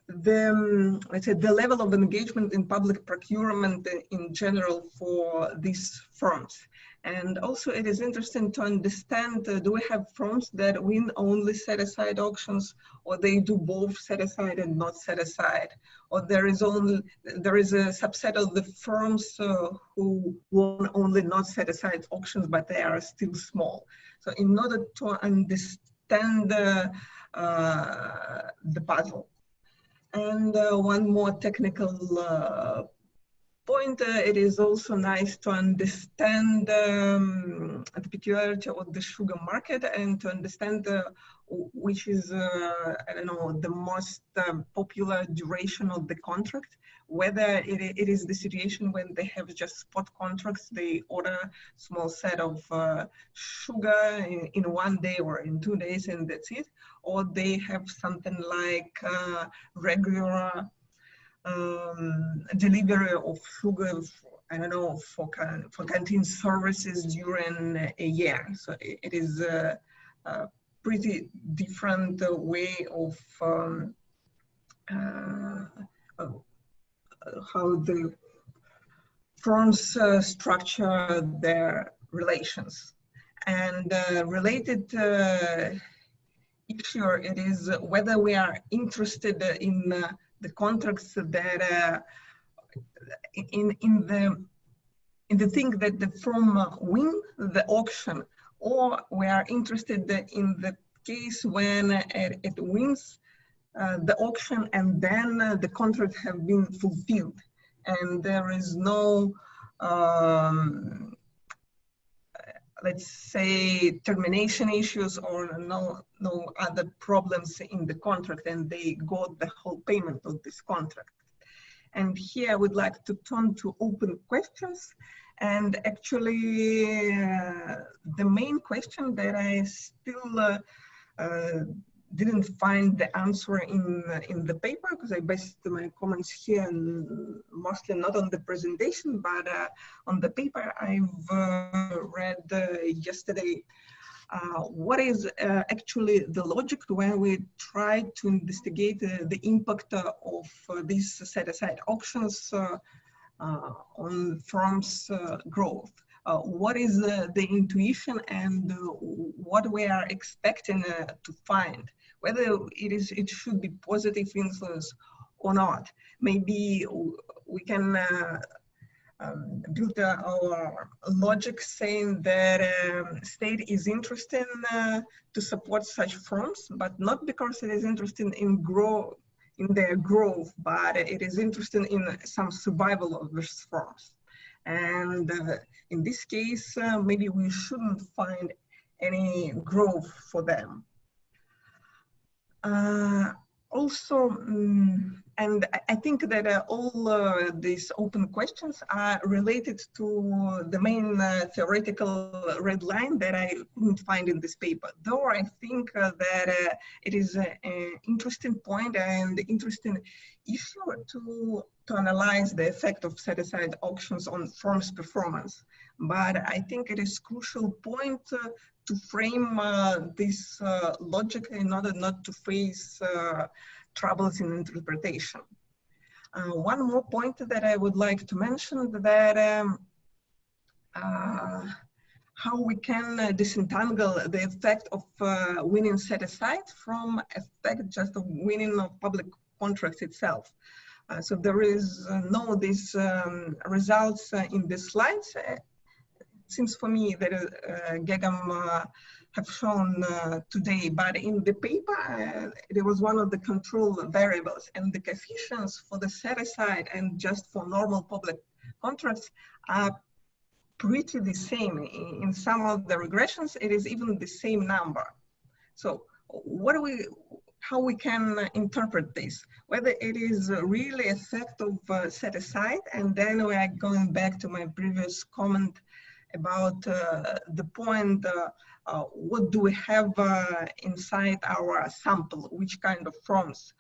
let's say the level of engagement in public procurement in general for these firms. And also it is interesting to understand, do we have firms that win only set-aside auctions, or they do both set-aside and not set-aside? Or there is a subset of the firms who won only not set-aside auctions, but they are still small. So in order to understand the puzzle. And one more technical point, it is also nice to understand the peculiarity of the sugar market, and to understand which is, I don't know, the most popular duration of the contract, whether it is the situation when they have just spot contracts, they order small set of sugar in 1 day or in 2 days and that's it, or they have something like regular delivery of sugar, I don't know, for canteen services during a year. So it is a pretty different way of how the firms structure their relations. And related issue, it is whether we are interested in the contracts that in the thing that the firm win the auction, or we are interested in the case when it wins the auction and then the contract have been fulfilled and there is no let's say termination issues or no other problems in the contract and they got the whole payment of this contract. And here I would like to turn to open questions. And actually, the main question that I still didn't find the answer in the paper, because I based my comments here mostly not on the presentation, but on the paper I've read yesterday. What is actually the logic when we try to investigate the impact of these set-aside auctions on firms' growth? What is the intuition and what we are expecting to find? Whether it should be positive influence or not. Maybe we can build our logic saying that state is interested to support such firms, but not because it is interested in their growth, but it is interested in some survival of these firms. And in this case, maybe we shouldn't find any growth for them. And I think that all these open questions are related to the main theoretical red line that I couldn't find in this paper. Though I think that it is an interesting point and interesting issue to analyze the effect of set-aside auctions on firms' performance. But I think it is a crucial point to frame this logic in order not to face troubles in interpretation. One more point that I would like to mention, that how we can disentangle the effect of winning set-aside from effect just of winning of public contracts itself. So there is no these results in the slides. It seems for me that Gegam have shown today, but in the paper, it was one of the control variables, and the coefficients for the set-aside and just for normal public contracts are pretty the same. In some of the regressions, it is even the same number. So how we can interpret this, whether it is really effect of set-aside, and then we are going back to my previous comment about the point, what do we have inside our sample, which kind of firms,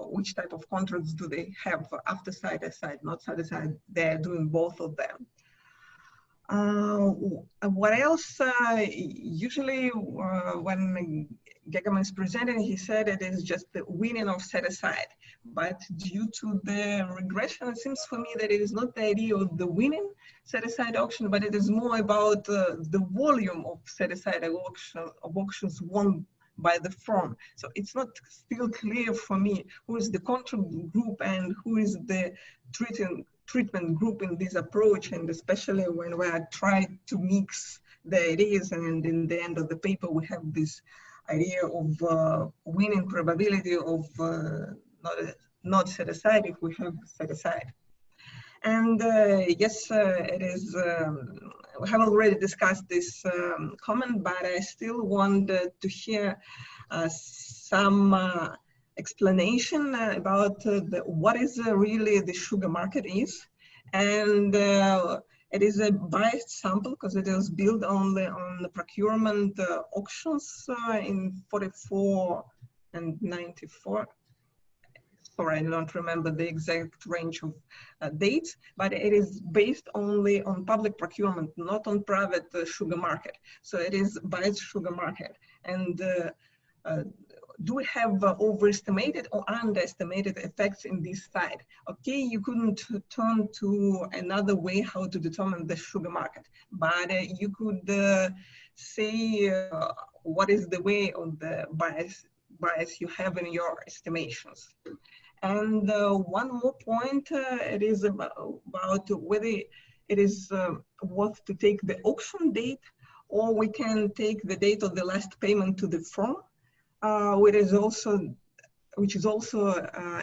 which type of contracts do they have after set-aside, not set-aside, they're doing both of them. What else? Usually when Gegam is presenting, he said it is just the winning of set-aside. But due to the regression, it seems for me that it is not the idea of the winning set-aside auction, but it is more about the volume of set-aside auctions won by the firm. So it's not still clear for me who is the contract group and who is the treatment group in this approach, and especially when we are trying to mix the ideas, and in the end of the paper we have this idea of winning probability of not set aside if we have set aside. And yes, it is, we have already discussed this comment, but I still want to hear some explanation about what is really the sugar market is. And it is a biased sample because it is built on the procurement auctions in 44 and 94. sorry, I don't remember the exact range of dates, but it is based only on public procurement, not on private sugar market. So it is by sugar market. And do we have overestimated or underestimated effects in this side? Okay, you couldn't turn to another way how to determine the sugar market, but you could say what is the way of the bias you have in your estimations. And one more point, it is about whether it is worth to take the auction date, or we can take the date of the last payment to the firm, which is also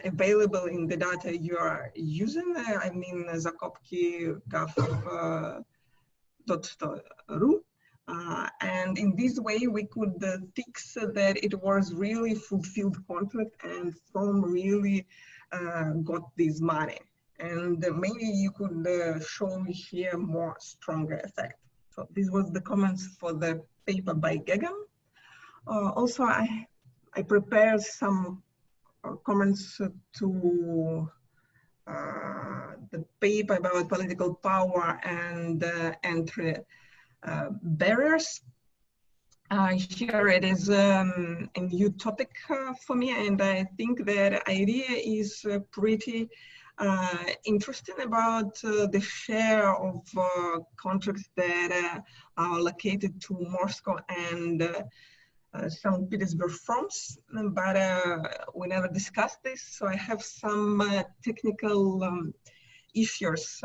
available in the data you are using. I mean, zakopki.gov.ru. And in this way, we could fix that it was really fulfilled contract and firm really got this money. And maybe you could show here more stronger effect. So this was the comments for the paper by Gegan. Also, I prepared some comments to the paper about political power and entry barriers. Here it is a new topic for me, and I think that idea is pretty interesting about the share of contracts that are allocated to Moscow and St. Petersburg firms, but we never discussed this. So I have some technical issues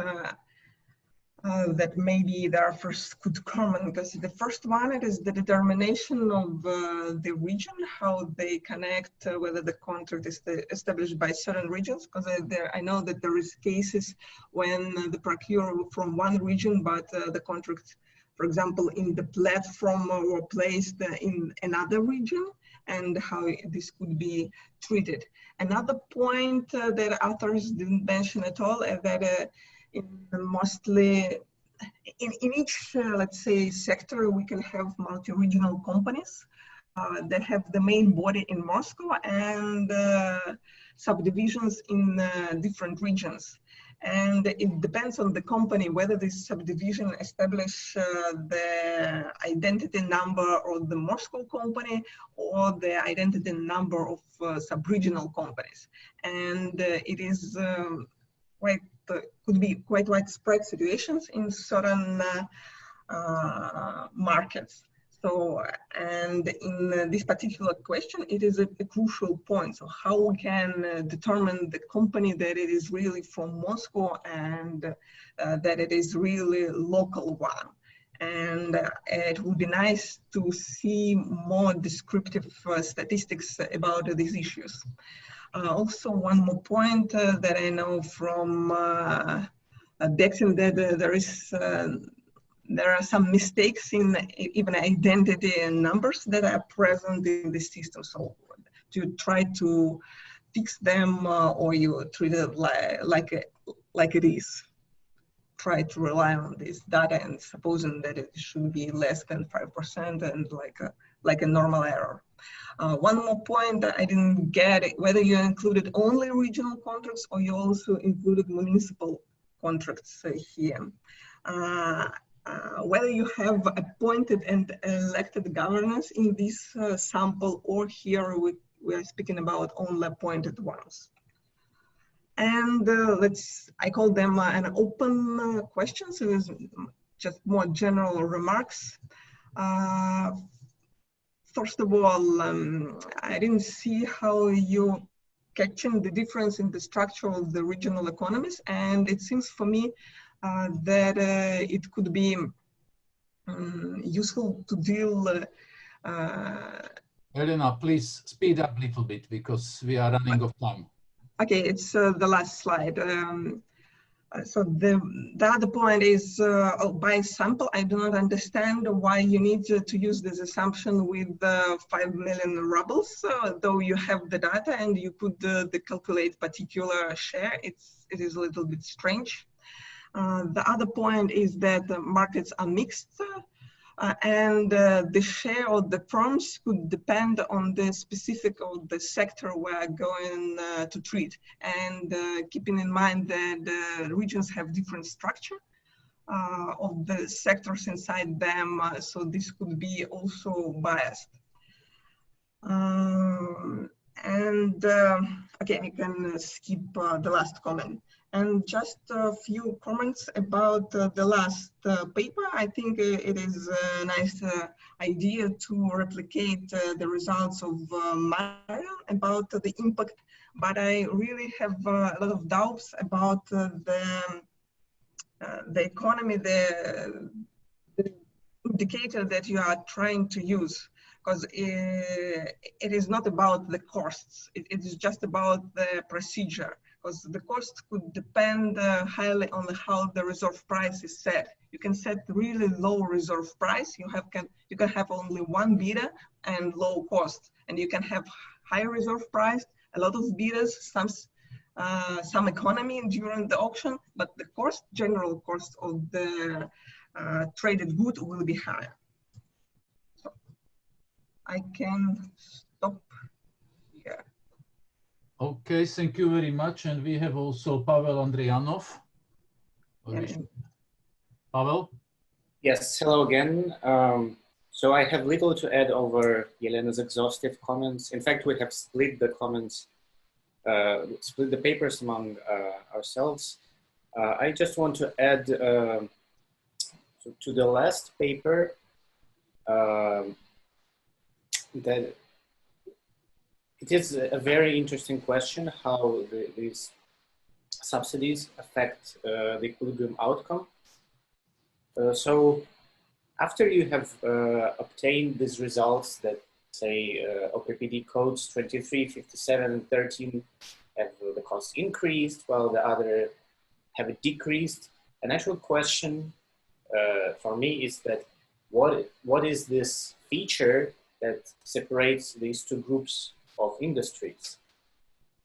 that maybe there first could comment, because the first one, it is the determination of the region, how they connect, whether the contract is established by certain regions, because I know that there is cases when the procure from one region, but the contract, for example, in the platform were placed in another region, and how this could be treated. Another point that authors didn't mention at all is that mostly in each, let's say, sector, we can have multi-regional companies that have the main body in Moscow and subdivisions in different regions. And it depends on the company whether this subdivision establish the identity number of the Moscow company or the identity number of sub-regional companies. And it is could be quite widespread situations in certain markets. So, and in this particular question, it is a crucial point. So how we can determine the company that it is really from Moscow and that it is really local one. And it would be nice to see more descriptive statistics about these issues. Also, one more point that I know from Dexin, that there are some mistakes in even identity and numbers that are present in the system. So to try to fix them or you treat it like it is. Try to rely on this data and supposing that it should be less than 5% and like a normal error. One more point that I didn't get, whether you included only regional contracts or you also included municipal contracts here. Whether you have appointed and elected governors in this sample, or here we are speaking about only appointed ones. And I call them an open question, so it's just more general remarks. First of all, I didn't see how you catching the difference in the structure of the regional economies, and it seems for me that it could be useful to deal. Elena, please speed up a little bit because we are running out of time. Okay, it's the last slide. So the other point is by sample, I do not understand why you need to use this assumption with 5 million rubles, though you have the data and you could calculate particular share. It is a little bit strange. The other point is that the markets are mixed. and the share of the firms could depend on the specific of the sector we're going to treat. And keeping in mind that the regions have different structure of the sectors inside them, so this could be also biased. Again, you can skip the last comment. And just a few comments about the last paper. I think it is a nice idea to replicate the results of Marian about the impact, but I really have a lot of doubts about the economy, the indicator that you are trying to use, because it is not about the costs. It is just about the procedure, because the cost could depend highly on how the reserve price is set. You can set really low reserve price. You can have only one bidder and low cost, and you can have high reserve price, a lot of bidders, some economy during the auction, but the general cost of the traded good will be higher. So I can stop here. Okay, thank you very much. And we have also Pavel Andrianov. Pavel? Yes, hello again. So I have little to add over Yelena's exhaustive comments. In fact, we have split the comments, split the papers among ourselves. I just want to add to the last paper that it is a very interesting question how these subsidies affect the equilibrium outcome. So after you have obtained these results that say OPPD codes 23, 57, and 13 have the cost increased while the other have it decreased, a natural question for me is that what is this feature that separates these two groups of industries?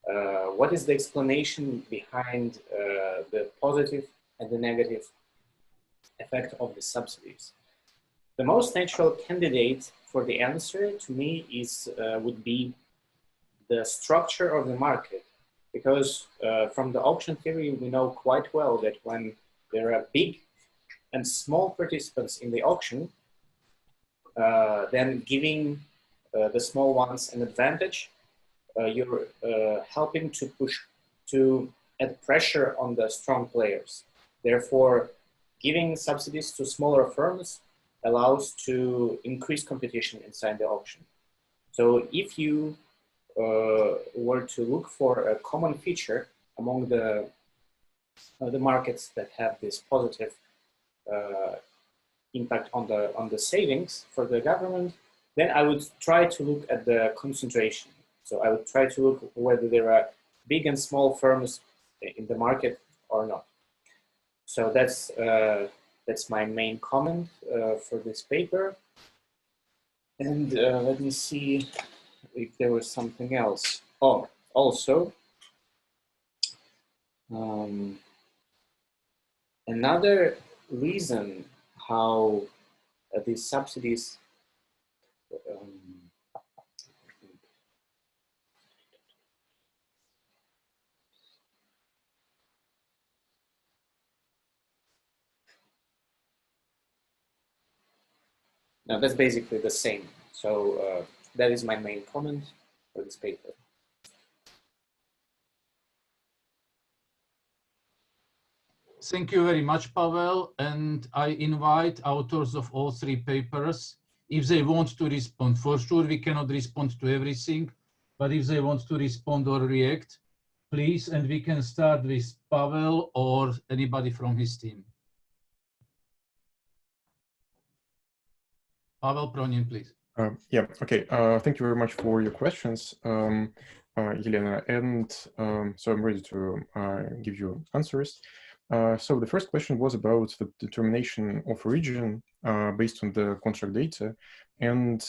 What is the explanation behind the positive and the negative effect of the subsidies? The most natural candidate for the answer to me is would be the structure of the market, because from the auction theory we know quite well that when there are big and small participants in the auction, then giving the small ones an advantage, you're helping to add pressure on the strong players. Therefore, giving subsidies to smaller firms allows to increase competition inside the auction. So if you were to look for a common feature among the markets that have this positive impact on the savings for the government, then I would try to look at the concentration. So I would try to look whether there are big and small firms in the market or not. So that's my main comment for this paper. And let me see if there was something else. Oh, also, another reason how these subsidies now that's basically the same. So that is my main comment for this paper. Thank you very much, Pavel. And I invite authors of all three papers, if they want to respond. For sure, we cannot respond to everything, but if they want to respond or react, please, and we can start with Pavel or anybody from his team. Pavel Pronin, please. Yeah, okay. Thank you very much for your questions, Yelena. And so I'm ready to give you answers. So the first question was about the determination of origin based on the contract data. And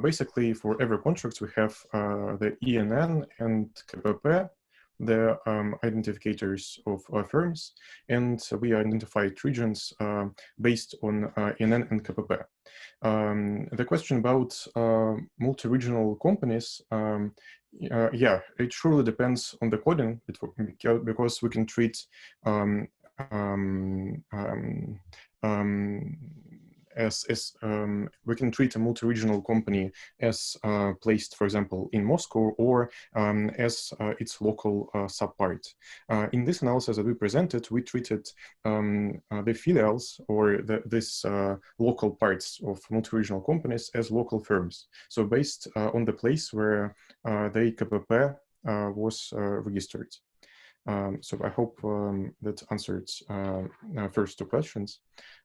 basically for every contract, we have the ENN and KPP, the identifiers of firms, and we identified regions based on ENN and KPP. The question about multi-regional companies, yeah, it surely depends on the coding, because we can treat we can treat a multi-regional company as placed, for example, in Moscow, or as its local subpart. In this analysis that we presented, we treated the filials, or these local parts of multi-regional companies, as local firms. So based on the place where the KPP was registered. So I hope that answered first two questions.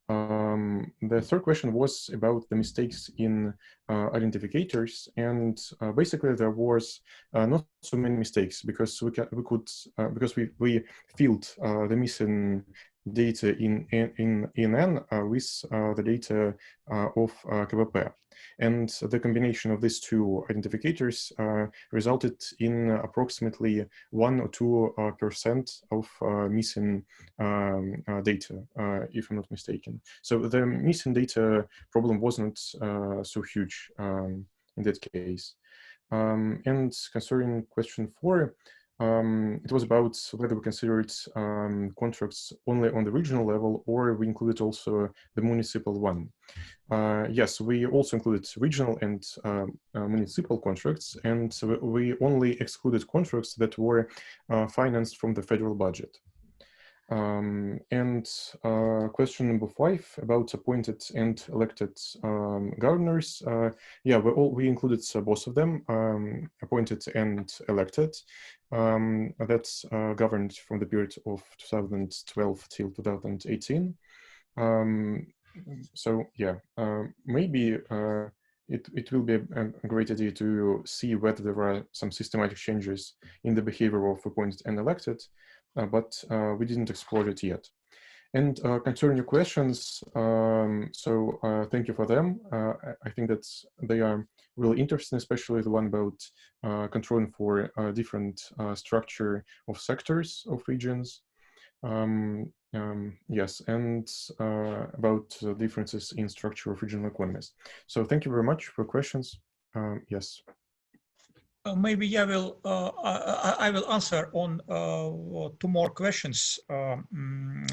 The third question was about the mistakes in identifiers, and basically there was not so many mistakes, because we filled the missing data in N with the data of KPP. And the combination of these two identifiers resulted in approximately 1 or 2% of missing data, if I'm not mistaken. So the missing data problem wasn't so huge in that case. And concerning question 4, it was about whether we considered contracts only on the regional level, or we included also the municipal one. Yes, we also included regional and municipal contracts, and we only excluded contracts that were financed from the federal budget. And question number 5 about appointed and elected governors. Yeah, we included both of them, appointed and elected. That's governed from the period of 2012 till 2018. So yeah, maybe it will be a great idea to see whether there are some systematic changes in the behavior of appointed and elected, but we didn't explore it yet. And concerning your questions, thank you for them. I think that they are really interesting, especially the one about controlling for different structure of sectors of regions. Yes, and about differences in structure of regional economies. So thank you very much for questions. Yes. Maybe I will answer on 2 more questions from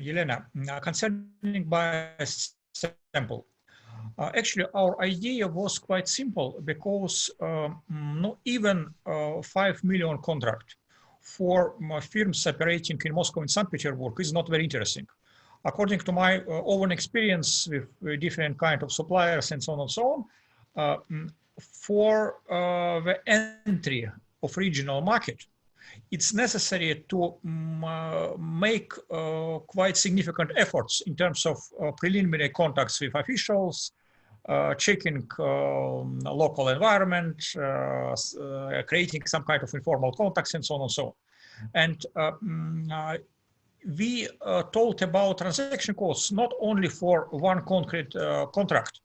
Yelena concerning bias sample. Actually, our idea was quite simple, because not even 5 million contract for firms operating in Moscow and St. Petersburg is not very interesting. According to my own experience with different kind of suppliers and so on and so on, for the entry of regional market, it's necessary to make quite significant efforts in terms of preliminary contacts with officials, checking local environment, creating some kind of informal contacts, and so on and so on. And we talked about transaction costs not only for one concrete contract,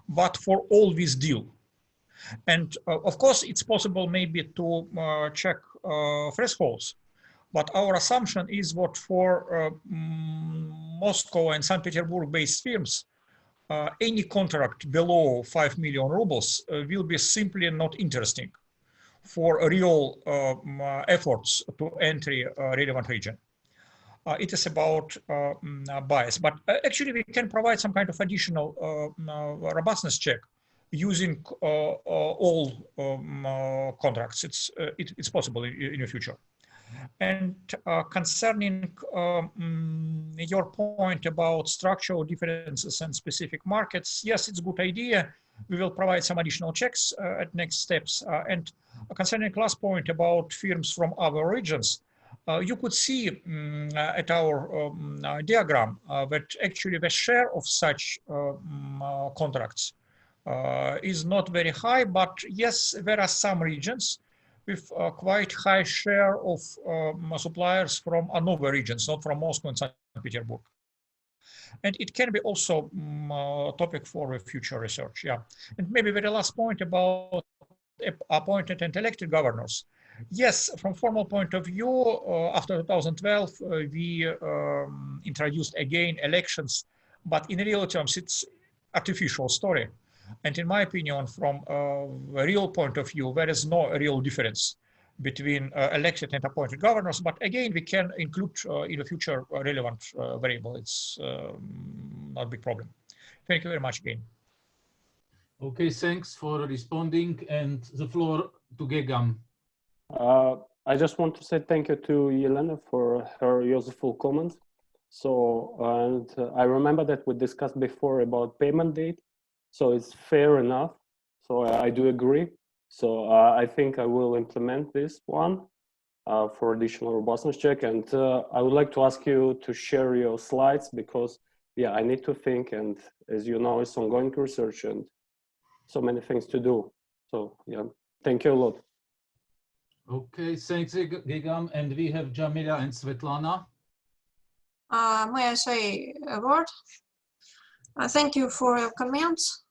but for all this deal. And of course, it's possible maybe to check thresholds, but our assumption is what for Moscow and St. Petersburg based firms, any contract below 5 million rubles will be simply not interesting for real efforts to enter a relevant region. It is about bias, but actually we can provide some kind of additional robustness check using all contracts. It's possible in the future. And concerning your point about structural differences and specific markets, yes, it's a good idea. We will provide some additional checks at next steps. And concerning last point about firms from other regions, you could see at our diagram that actually the share of such contracts is not very high, but yes, there are some regions with a quite high share of suppliers from other regions, not from Moscow and St. Petersburg. And it can be also a topic for future research, yeah. And maybe the last point about appointed and elected governors. Yes, from formal point of view, after 2012, we introduced again elections, but in real terms, it's artificial story. And in my opinion, from a real point of view, there is no real difference between elected and appointed governors. But again, we can include in the future a relevant variable. It's not a big problem. Thank you very much again. Okay, thanks for responding, and the floor to Gegam. I just want to say thank you to Yelena for her useful comments. So, and I remember that we discussed before about payment date. So it's fair enough. So I do agree. So I think I will implement this one for additional robustness check. And I would like to ask you to share your slides because, yeah, I need to think. And as you know, it's ongoing research and so many things to do. So, yeah, thank you a lot. Okay, thanks, Gegam. And we have Jamila and Svetlana. May I say a word? Thank you for your comments.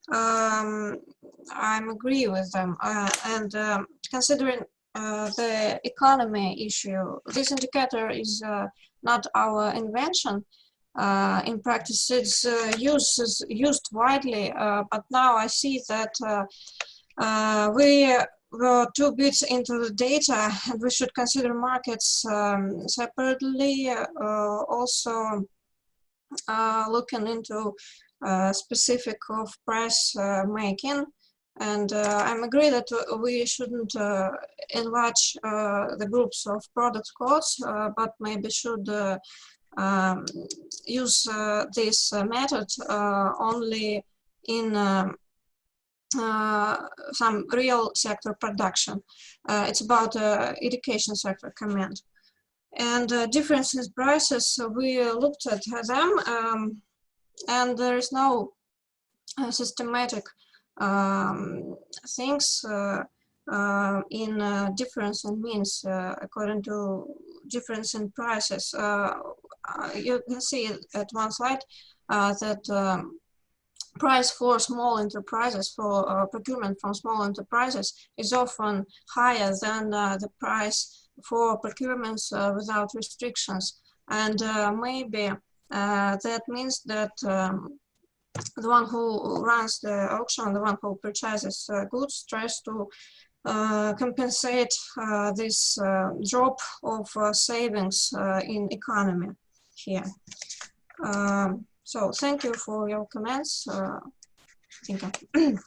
I agree with them. And considering the economy issue, this indicator is not our invention. In practice, it's used widely, but now I see that we were too bit into the data and we should consider markets separately. Also looking into specific of price making. And I'm agree that we shouldn't enlarge the groups of product codes, but maybe should use this method only in some real sector production. It's about education sector comment. And difference in prices, we looked at them, and there is no systematic things in difference in means according to difference in prices. You can see at one slide that price for small enterprises, for procurement from small enterprises is often higher than the price for procurements without restrictions. And maybe that means that the one who runs the auction, the one who purchases goods, tries to compensate this drop of savings in economy here. So thank you for your comments. Thank you.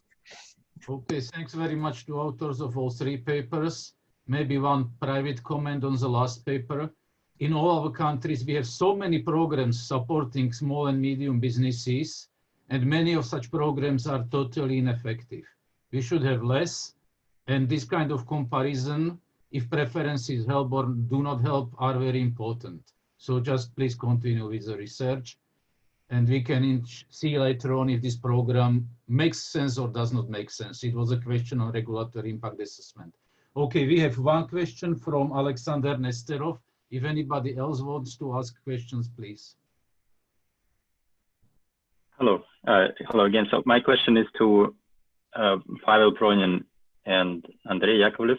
Okay, thanks very much to authors of all three papers. Maybe one private comment on the last paper. In all our countries, we have so many programs supporting small and medium businesses, and many of such programs are totally ineffective. We should have less, and this kind of comparison, if preferences help or do not help, are very important. So just please continue with the research, and we can see later on if this program makes sense or does not make sense. It was a question on regulatory impact assessment. Okay, we have one question from Alexander Nesterov. If anybody else wants to ask questions, please. Hello. Hello again. So my question is to Pavel Pronin and Andrei Yakovlev.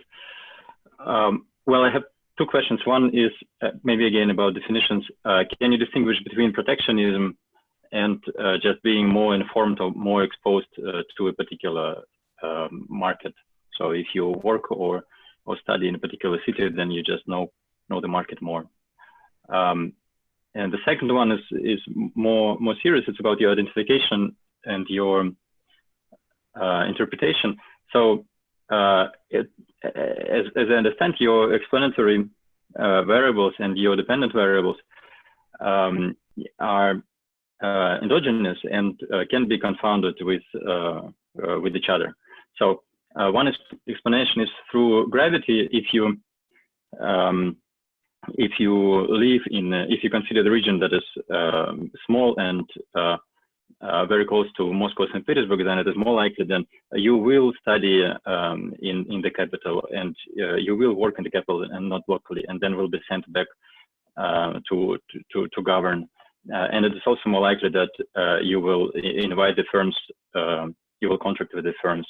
Well, I have two questions. One is maybe again about definitions. Can you distinguish between protectionism and just being more informed or more exposed to a particular market? So if you work or study in a particular city, then you just know the market more. And the second one is more serious. It's about your identification and your interpretation. So as I understand, your explanatory variables and your dependent variables are endogenous and can be confounded with each other. So one explanation is through gravity. If you consider the region that is small and very close to Moscow, St. Petersburg, then it is more likely that you will study in the capital, and you will work in the capital and not locally, and then will be sent back to govern. And it is also more likely that you will invite the firms, you will contract with the firms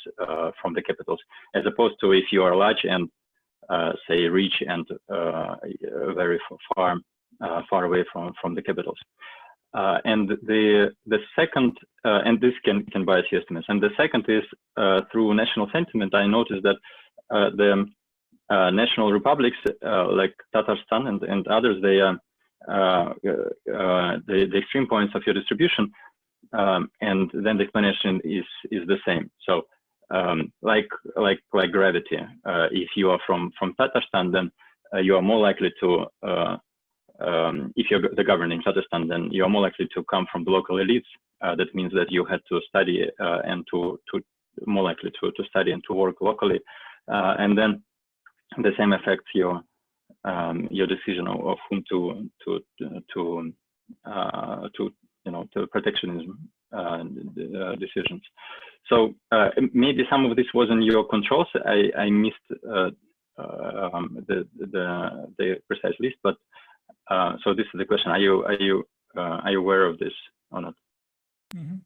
from the capitals, as opposed to if you are large and say, rich and very far away from the capitals. And the second, and this can bias your estimates. And the second is through national sentiment. I noticed that the national republics like Tatarstan and others, they the extreme points of your distribution, and then the explanation is the same. So like gravity, if you are from Tatarstan, then you are more likely to if you're the governor in Tatarstan, then you are more likely to come from the local elites. That means that you had to study and to more likely to study and to work locally, and then the same affects your decision of whom to protectionism decisions. So maybe some of this was in your controls. I missed the precise list, but so this is the question: Are you aware of this or not? Mm-hmm.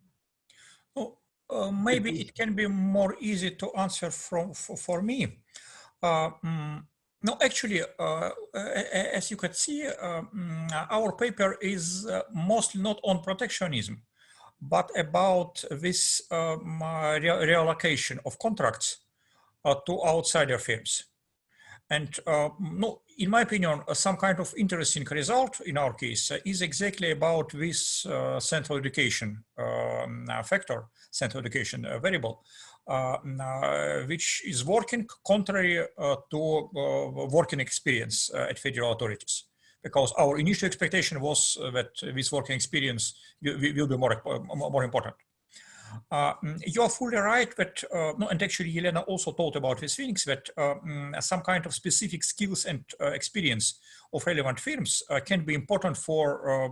Oh, maybe it can be more easy to answer for me. No, actually, as you can see, our paper is mostly not on protectionism, but about this reallocation of contracts to outsider firms. And no, in my opinion, some kind of interesting result in our case is exactly about this central education factor, central education variable, which is working contrary to working experience at federal authorities. Because our initial expectation was that this working experience will be more important. You are fully right that, no, and actually Elena also talked about these things, that some kind of specific skills and experience of relevant firms can be important for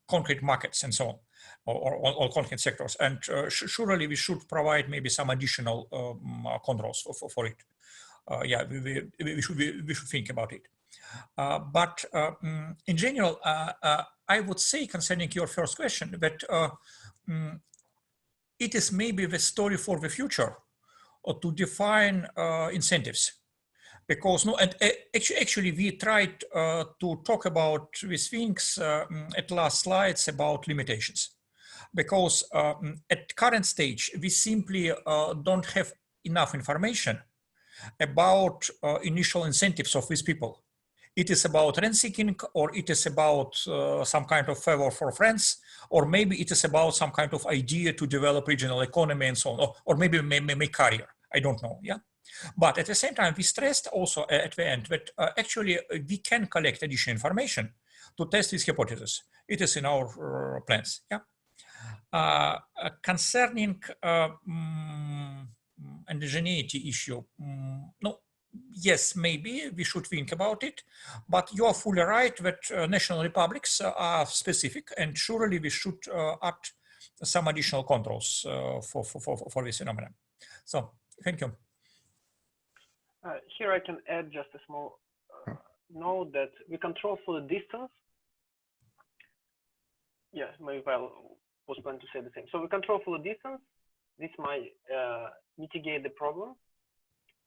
concrete markets and so on, or concrete sectors. And surely we should provide maybe some additional controls for it. Yeah, we should think about it. But in general, I would say concerning your first question that it is maybe the story for the future to define incentives, because no, and actually we tried to talk about these things at last slides about limitations, because at current stage we simply don't have enough information about initial incentives of these people. It is about rent seeking, or it is about some kind of favor for friends, or maybe it is about some kind of idea to develop regional economy and so on, or maybe make career. I don't know. Yeah. But at the same time, we stressed also at the end that actually we can collect additional information to test this hypothesis. It is in our plans. Yeah. Concerning indigeneity issue, no. Yes, maybe we should think about it, but you are fully right that national republics are specific, and surely we should add some additional controls for this phenomenon. So, thank you. Here I can add just a small note that we control for the distance. Yes, maybe I was planning to say the same. So we control for the distance. This might mitigate the problem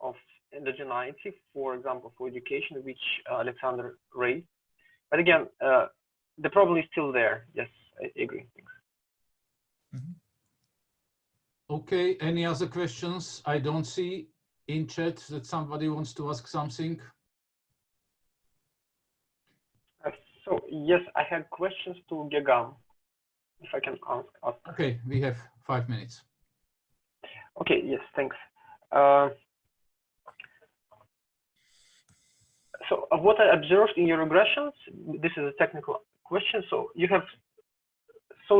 of endogeneity, for example, for education, which Alexander raised. But again, the problem is still there. Yes, I agree. Thanks. Okay, any other questions? I don't see in chat that somebody wants to ask something. So yes, I had questions to Gegam, if I can ask. Okay, we have 5 minutes. Okay, yes, thanks. So what I observed in your regressions, this is a technical question. So you have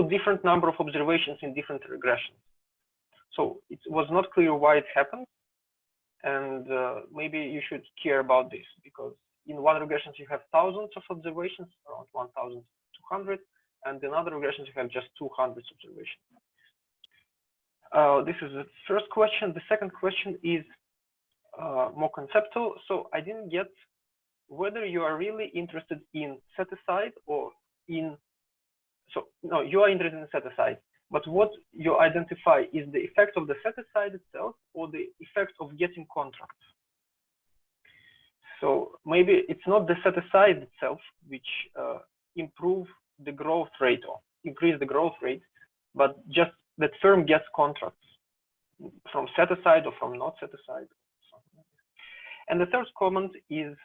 different number of observations in different regressions. So it was not clear why it happened. And maybe you should care about this, because in one regression you have thousands of observations, around 1,200, and in other regressions you have just 200 observations. This is the first question. The second question is more conceptual. So I didn't get whether you are really interested in set aside or in, so no, you are interested in set aside, but what you identify is the effect of the set aside itself or the effect of getting contracts. So maybe it's not the set aside itself which improve the growth rate or increase the growth rate, but just that firm gets contracts from set aside or from not set aside. And the third comment is,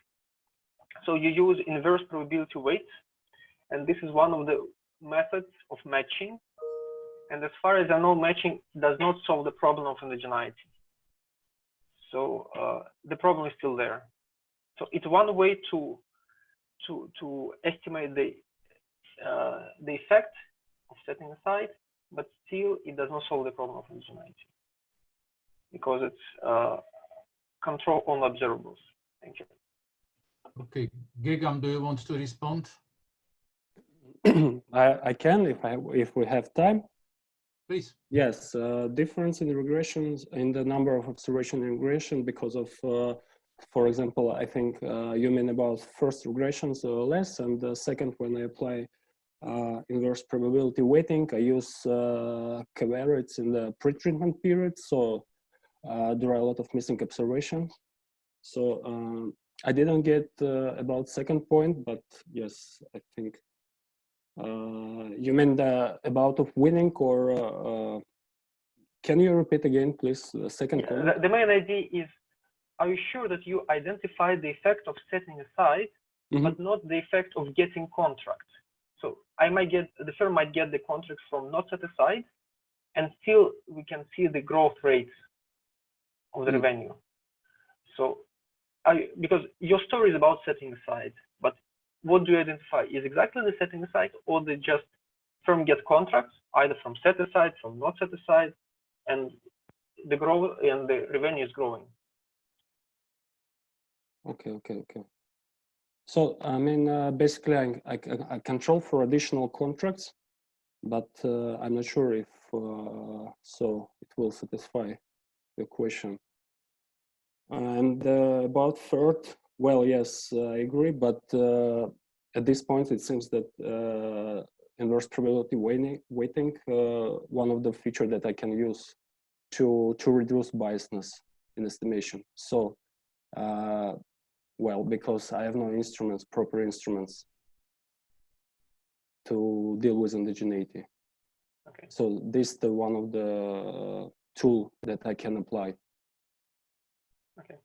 so you use inverse probability weights, and this is one of the methods of matching. And as far as I know, matching does not solve the problem of indigeneity. So the problem is still there. So it's one way to estimate the effect of setting aside, but still it does not solve the problem of indigeneity because it's control on observables. Thank you. Okay, Gegam, do you want to respond? I can if we have time. Please. Yes, difference in regressions in the number of observation in regression because of, for example, I think you mean about first regressions less, and the second, when I apply inverse probability weighting, I use covariates in the pre-treatment period, so there are a lot of missing observations. So I didn't get about second point, but yes, I think. You mean the about of winning, or can you repeat again, please, the second point? The main idea is, are you sure that you identify the effect of setting aside, but not the effect of getting contracts? So the firm might get the contracts from not set aside, and still we can see the growth rates of the revenue. So because your story is about setting aside, but what do you identify? Is exactly the setting aside, or they just firm get contracts either from set aside, from not set aside, and the growth and the revenue is growing? Okay. So I mean, basically, I control for additional contracts, but I'm not sure if so it will satisfy your question. And about third, well, yes, I agree, but at this point, it seems that inverse probability weighting, one of the features that I can use to reduce biasness in estimation. So, well, because I have no instruments, proper instruments to deal with indigeneity. Okay. So this is the one of the tool that I can apply. Okay.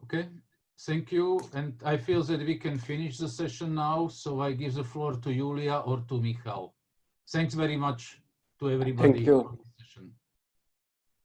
Okay, thank you. And I feel that we can finish the session now. So I give the floor to Julia or to Michal. Thanks very much to everybody. Thank you.